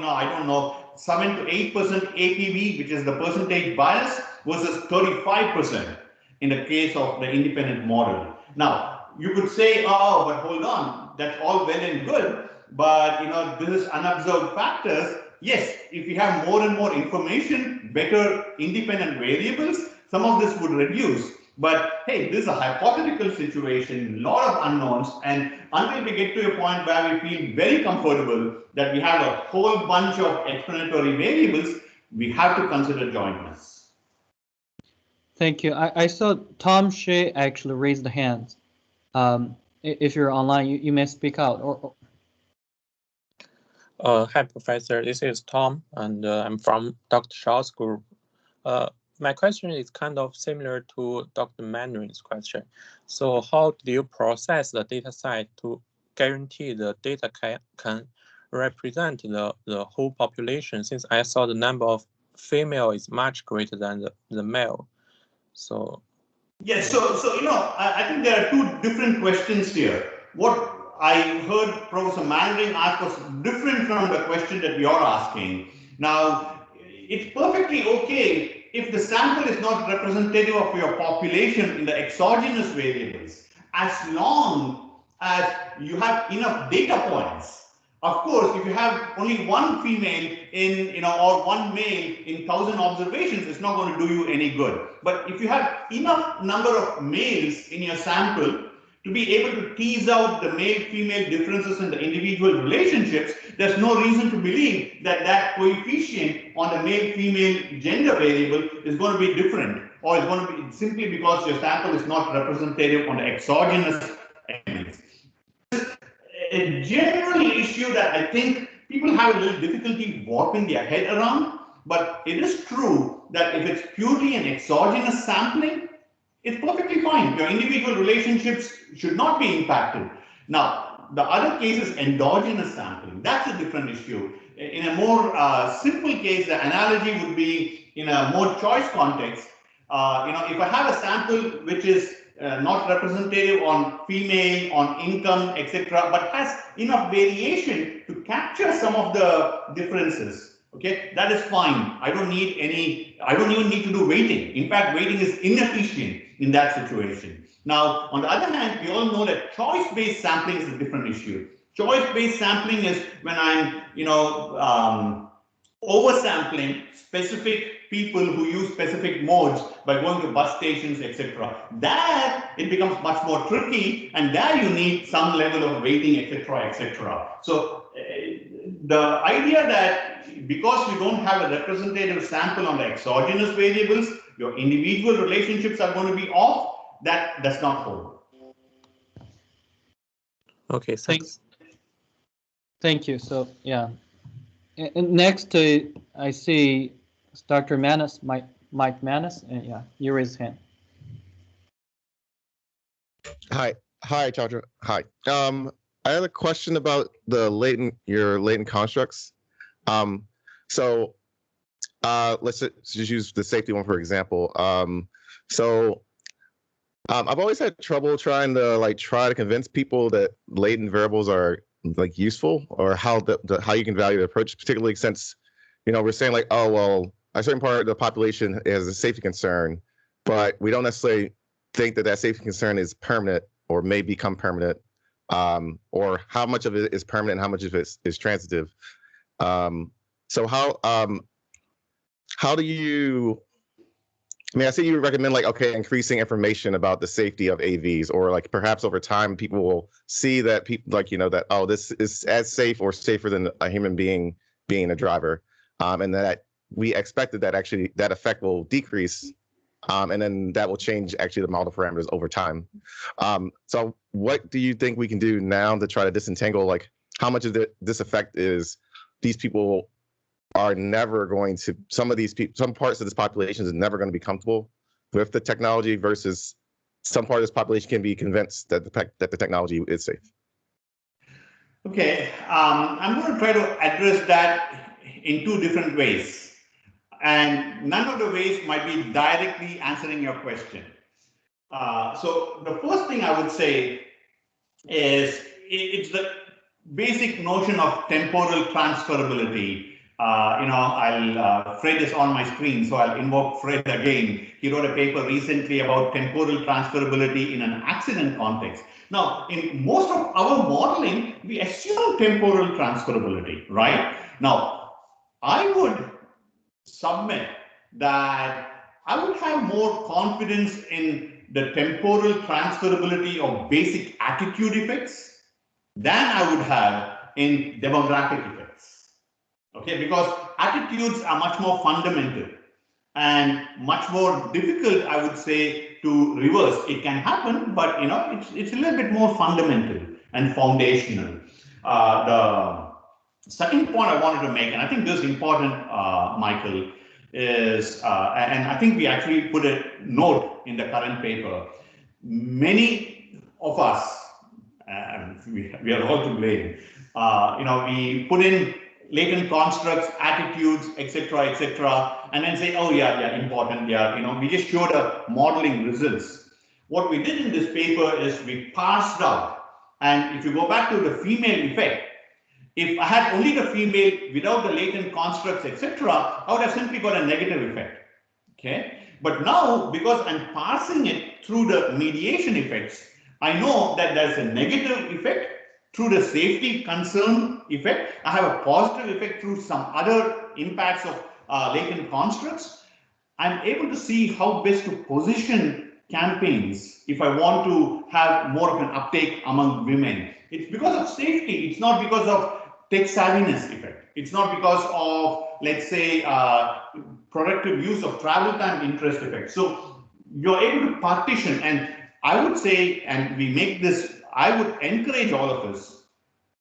S2: 7 to 8% APB, which is the percentage bias, versus 35% in the case of the independent model. Now, you could say, oh, but hold on, that's all well and good, but this is unobserved factors. Yes, if we have more and more information, better independent variables, some of this would reduce. But hey, this is a hypothetical situation, a lot of unknowns, and until we get to a point where we feel very comfortable that we have a whole bunch of explanatory variables, we have to consider jointness.
S1: Thank you. I saw Tom Shea actually raised the hand. If you're online, you may speak out.
S5: Hi, Professor. This is Tom, and I'm from Dr. Shaw's group. My question is kind of similar to Dr. Mandarin's question. So how do you process the data set to guarantee the data can represent the whole population, since I saw the number of female is much greater than the male? So
S2: yes, so I think there are 2 different questions here. What I heard Professor Mandarin ask was different from the question that we are asking. Now, it's perfectly okay if the sample is not representative of your population in the exogenous variables, as long as you have enough data points. Of course, if you have only 1 female in, or 1 male in 1,000 observations, it's not going to do you any good. But if you have enough number of males in your sample to be able to tease out the male-female differences in the individual relationships, there's no reason to believe that that coefficient on the male-female gender variable is going to be different, or it's going to be simply because your sample is not representative on the exogenous elements. A general issue that I think people have a little difficulty warping their head around, but it is true that if it's purely an exogenous sampling, it's perfectly fine. Your individual relationships should not be impacted. Now, the other case is endogenous sampling. That's a different issue. In a more simple case, the analogy would be in a more choice context. If I have a sample which is not representative on female, on income, etc., but has enough variation to capture some of the differences. Okay, that is fine. I don't even need to do weighting. In fact, weighting is inefficient in that situation. Now, on the other hand, we all know that choice-based sampling is a different issue. Choice-based sampling is when I'm, oversampling specific people who use specific modes by going to bus stations, etc. That it becomes much more tricky, and there you need some level of weighting, etc., etc. So the idea that because you don't have a representative sample on the exogenous variables, your individual relationships are going to be off, that does not hold.
S5: Okay, thanks.
S1: Thank you. So yeah, and next I see Dr. Manis, Mike Manis, and yeah, you raise hand.
S6: Hi, Chandra. Hi. I had a question about your latent constructs. So let's just use the safety one for example. I've always had trouble trying to convince people that latent variables are like useful, or how how you can value the approach, particularly since, we're saying like, oh well, a certain part of the population has a safety concern, but we don't necessarily think that safety concern is permanent or may become permanent, or how much of it is permanent and how much of it is transitive. So how do you? I mean, I see you recommend like, okay, increasing information about the safety of AVs, or like perhaps over time people will see that people like, that, oh, this is as safe or safer than a human being being a driver. And that we expected that actually that effect will decrease. And then that will change actually the model parameters over time. So what do you think we can do now to try to disentangle like how much of this effect is these people are never going to, some parts of this population is never going to be comfortable with the technology versus some part of this population can be convinced that the technology is safe?
S2: Okay, I'm going to try to address that in two different ways. And none of the ways might be directly answering your question. So the first thing I would say is it's the basic notion of temporal transferability. Fred is on my screen, so I'll invoke Fred again. He wrote a paper recently about temporal transferability in an accident context. Now, in most of our modeling, we assume temporal transferability, right? Now, I would submit that I would have more confidence in the temporal transferability of basic attitude effects than I would have in demographic effects. Okay, because attitudes are much more fundamental and much more difficult, I would say, to reverse. It can happen, but it's a little bit more fundamental and foundational. The second point I wanted to make, and I think this is important, Michael, is, and I think we actually put a note in the current paper, many of us, we are all to blame, we put in latent constructs, attitudes, etc., and then say, oh yeah, important, yeah, we just showed a modeling results. What we did in this paper is we parsed out, and if you go back to the female effect, if I had only the female without the latent constructs, etc., I would have simply got a negative effect. Okay, but now because I'm parsing it through the mediation effects, I know that there's a negative effect through the safety concern effect. I have a positive effect through some other impacts of latent constructs. I'm able to see how best to position campaigns if I want to have more of an uptake among women. It's because of safety. It's not because of tech savviness effect. It's not because of, let's say, productive use of travel time interest effect. So you're able to partition, and I would say, and we make this, I would encourage all of us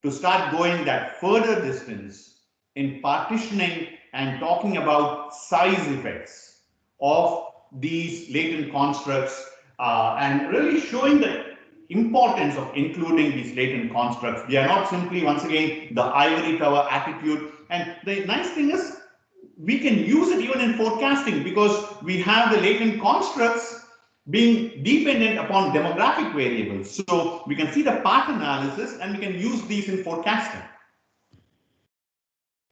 S2: to start going that further distance in partitioning and talking about size effects of these latent constructs and really showing the importance of including these latent constructs. They are not simply, once again, the ivory tower attitude. And the nice thing is we can use it even in forecasting because we have the latent constructs being dependent upon demographic variables. So we can see the path analysis and we can use these in forecasting.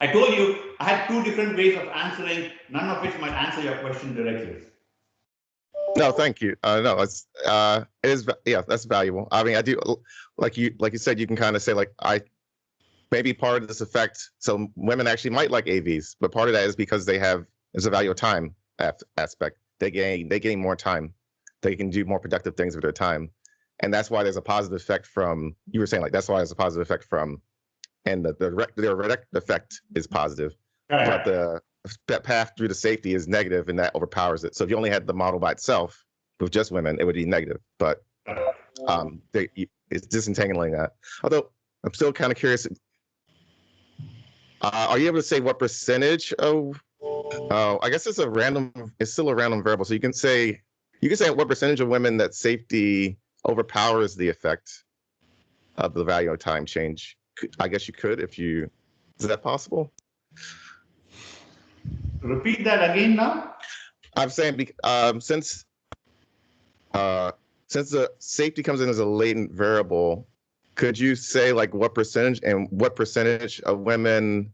S2: I told you I had two different ways of answering, none of which might answer your question directly.
S6: No, thank you. No, it is, yeah, that's valuable. I mean, I do, like you said, you can kind of say like, maybe part of this effect, so women actually might like AVs, but part of that is because there's a value of time aspect. They gain more time. They can do more productive things with their time. And that's why there's a positive effect from, you were saying like, that's why there's a positive effect from, and the direct effect is positive, but that path through the safety is negative and that overpowers it. So if you only had the model by itself with just women, it would be negative, but it's disentangling that. Although I'm still kind of curious, are you able to say what percentage of, I guess it's still a random variable. So you can say what percentage of women that safety overpowers the effect of the value of time change. I guess you could is that possible?
S2: Repeat that again now.
S6: I'm saying since the safety comes in as a latent variable, could you say like what percentage of women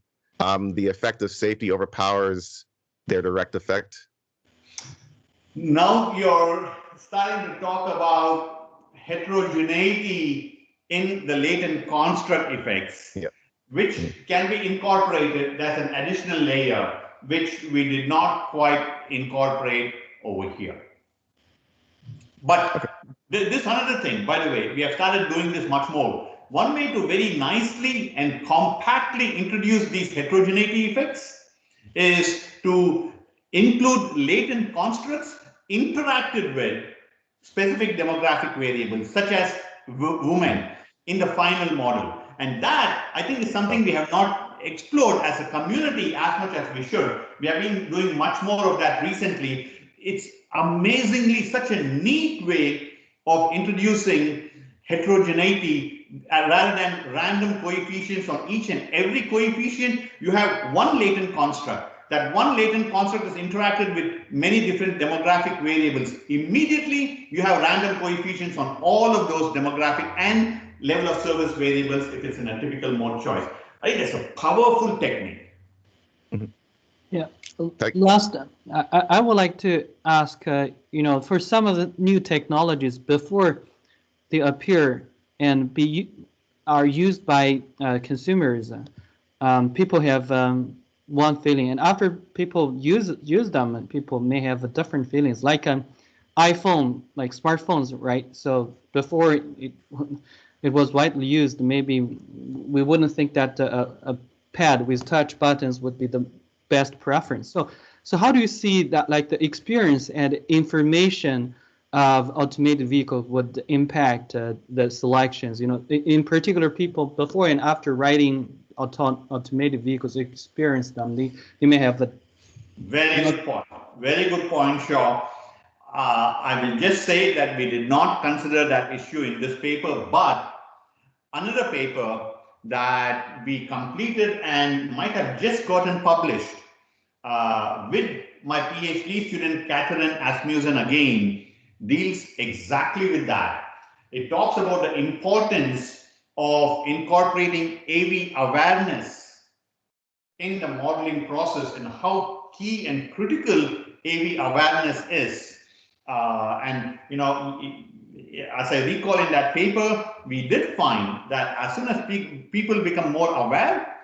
S6: the effect of safety overpowers their direct effect?
S2: Now you're starting to talk about heterogeneity in the latent construct effects, which can be incorporated. That's an additional layer which we did not quite incorporate over here. But this another thing, by the way, we have started doing this much more. One way to very nicely and compactly introduce these heterogeneity effects is to include latent constructs interacted with specific demographic variables, such as women, in the final model. And that, I think, is something we have not explored as a community as much as we should. We have been doing much more of that recently. It's amazingly such a neat way of introducing heterogeneity rather than random coefficients on each and every coefficient. You have one latent construct. That one latent construct is interacted with many different demographic variables. Immediately, you have random coefficients on all of those demographic and level of service variables if it's in a typical mode choice. I think that's a powerful technique.
S1: Yeah. Last, I would like to ask, for some of the new technologies before they appear and are used by consumers, people have one feeling, and after people use them, people may have different feelings. Like an iPhone, like smartphones, right? So before it was widely used, maybe we wouldn't think that a pad with touch buttons would be the best preference. So how do you see that, like the experience and information of automated vehicles would impact the selections? In particular, people before and after riding automated vehicles experience them, they may have the
S2: very good point, Shaw. I will just say that we did not consider that issue in this paper, but another paper that we completed and might have just gotten published with my PhD student Catherine Asmussen again deals exactly with that. It talks about the importance of incorporating AV awareness in the modeling process and how key and critical AV awareness is. And as I recall in that paper, we did find that as soon as people become more aware,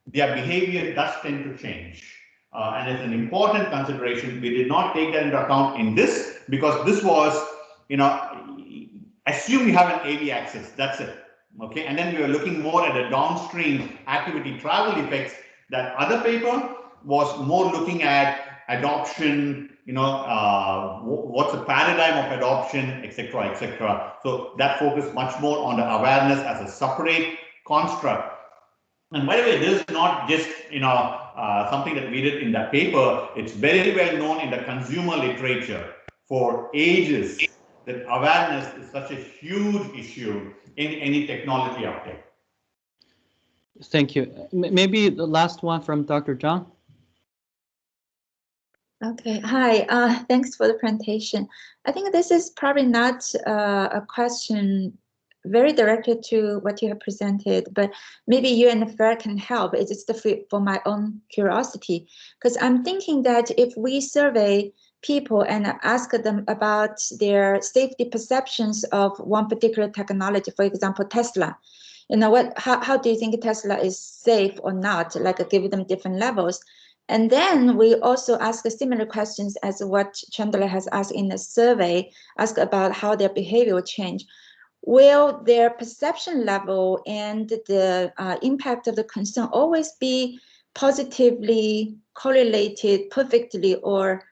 S2: their behavior does tend to change. And it's an important consideration. We did not take that into account in this because this was, assume you have an AV access, that's it. Okay, and then we were looking more at the downstream activity travel effects. That other paper was more looking at adoption, what's the paradigm of adoption, etc., etc. So that focused much more on the awareness as a separate construct. And by the way, this is not just something that we did in that paper. It's very well known in the consumer literature for ages that awareness is such a huge issue in any technology uptake.
S1: Thank you. Maybe the last one from Dr. Zhang.
S3: Okay, hi, thanks for the presentation. I think this is probably not a question very directed to what you have presented, but maybe you and Fer can help. It's just for my own curiosity, because I'm thinking that if we survey people and ask them about their safety perceptions of one particular technology, for example, Tesla, how do you think Tesla is safe or not? Like give them different levels. And then we also ask similar questions as what Chandra has asked in the survey, ask about how their behavior will change. Will their perception level and the impact of the concern always be positively correlated perfectly, or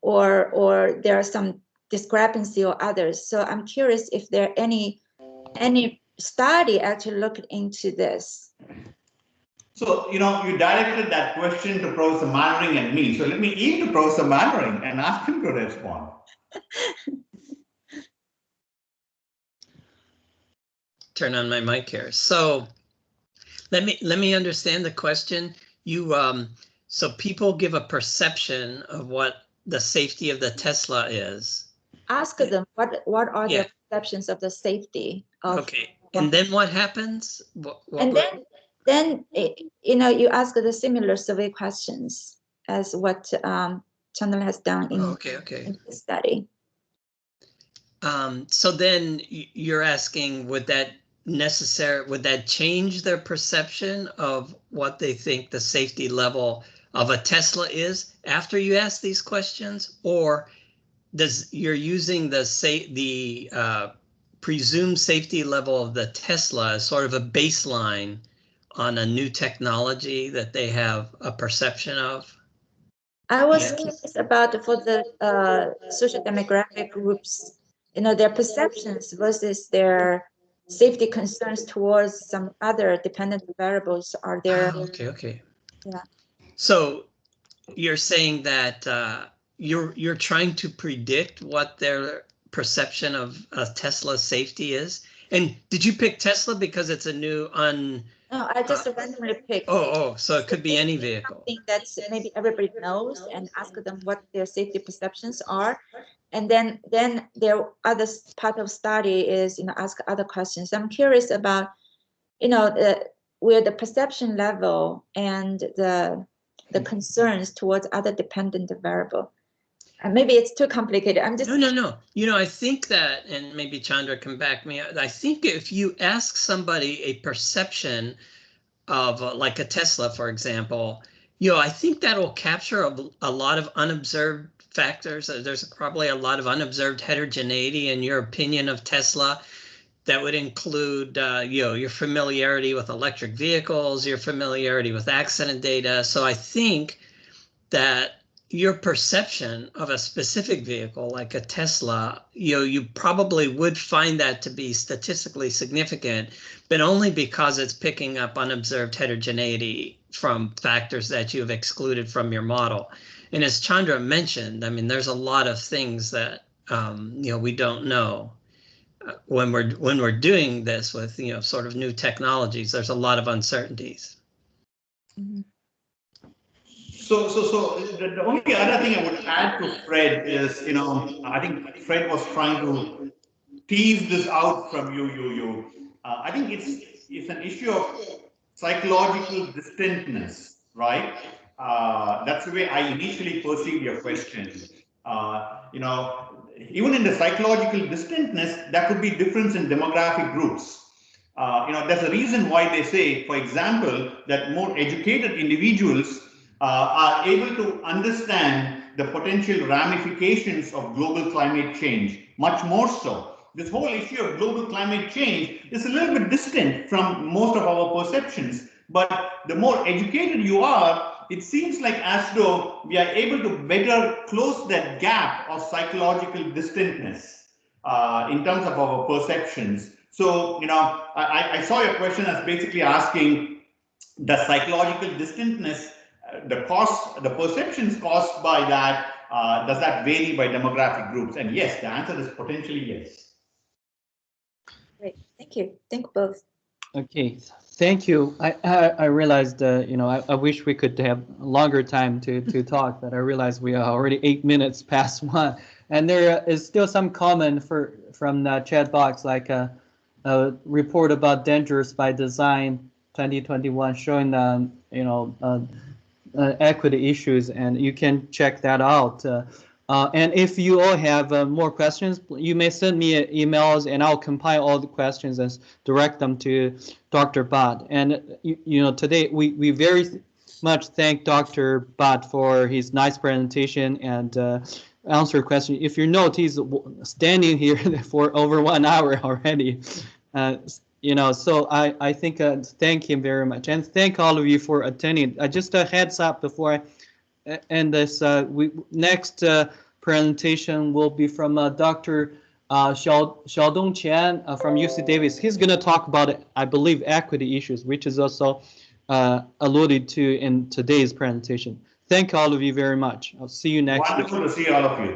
S3: there are some discrepancy or others? So I'm curious if there are any study actually looked into this.
S2: So, you directed that question to Professor Mannering and me. So let me yield to Professor Mannering and ask him to respond.
S4: Turn on my mic here. So let me understand the question. So people give a perception of what the safety of the Tesla is.
S3: Ask them what are their perceptions of the safety of.
S4: Okay, And then what happens?
S3: And then you ask the similar survey questions as what Chandra has done in, in the study.
S4: So then you're asking, would that change their perception of what they think the safety level of a Tesla is after you ask these questions, or you're using the presumed safety level of the Tesla as sort of a baseline on a new technology that they have a perception of?
S3: I was curious about for the social demographic groups, their perceptions versus their safety concerns towards some other dependent variables. Are there?
S4: Okay.
S3: Yeah.
S4: So you're saying that you're trying to predict what their perception of Tesla's safety is. And did you pick Tesla because it's a new
S3: No, I just randomly picked.
S4: So it could be any vehicle.
S3: Something that maybe everybody knows, and ask them what their safety perceptions are. And then their other part of study is, ask other questions. I'm curious about, where the perception level and the concerns towards other dependent variable. And maybe it's too complicated. I'm just
S4: No. I think that, and maybe Chandra can back me up. I think if you ask somebody a perception of like a Tesla, for example, I think that'll capture a lot of unobserved factors. There's probably a lot of unobserved heterogeneity in your opinion of Tesla. That would include, your familiarity with electric vehicles, your familiarity with accident data. So I think that your perception of a specific vehicle like a Tesla, you probably would find that to be statistically significant, but only because it's picking up unobserved heterogeneity from factors that you have excluded from your model. And as Chandra mentioned, I mean, there's a lot of things that we don't know when we're doing this with sort of new technologies. There's a lot of uncertainties.
S3: Mm-hmm.
S2: So the only other thing I would add to Fred is, I think Fred was trying to tease this out from you. I think it's an issue of psychological distinctness, right? That's the way I initially perceived your question. Even in the psychological distinctness, there could be difference in demographic groups. There's a reason why they say, for example, that more educated individuals are able to understand the potential ramifications of global climate change, much more so. This whole issue of global climate change is a little bit distant from most of our perceptions, but the more educated you are, it seems like as though we are able to better close that gap of psychological distinctness in terms of our perceptions. So, I saw your question as basically asking, the psychological distinctness, the perceptions caused by that, does that vary by demographic groups? And yes, the answer is potentially yes.
S3: Great, thank you. Thank both.
S1: Okay, thank you. I realized, I wish we could have longer time to talk, but I realized we are already 8 minutes past 1. And there is still some comment from the chat box, like a report about Dangerous by Design 2021 showing the, equity issues, and you can check that out. And if you all have more questions, you may send me emails, and I'll compile all the questions and direct them to Dr. Bhat. And today we very much thank Dr. Bhat for his nice presentation and answer questions. If you note, he's standing here for over 1 hour already. So I think thank him very much, and thank all of you for attending. Just a heads up before I end this, next presentation will be from Dr. Xiaodong Qian from UC Davis. He's going to talk about, I believe, equity issues, which is also alluded to in today's presentation. Thank all of you very much. I'll see you next week.
S2: Wonderful to see all of you.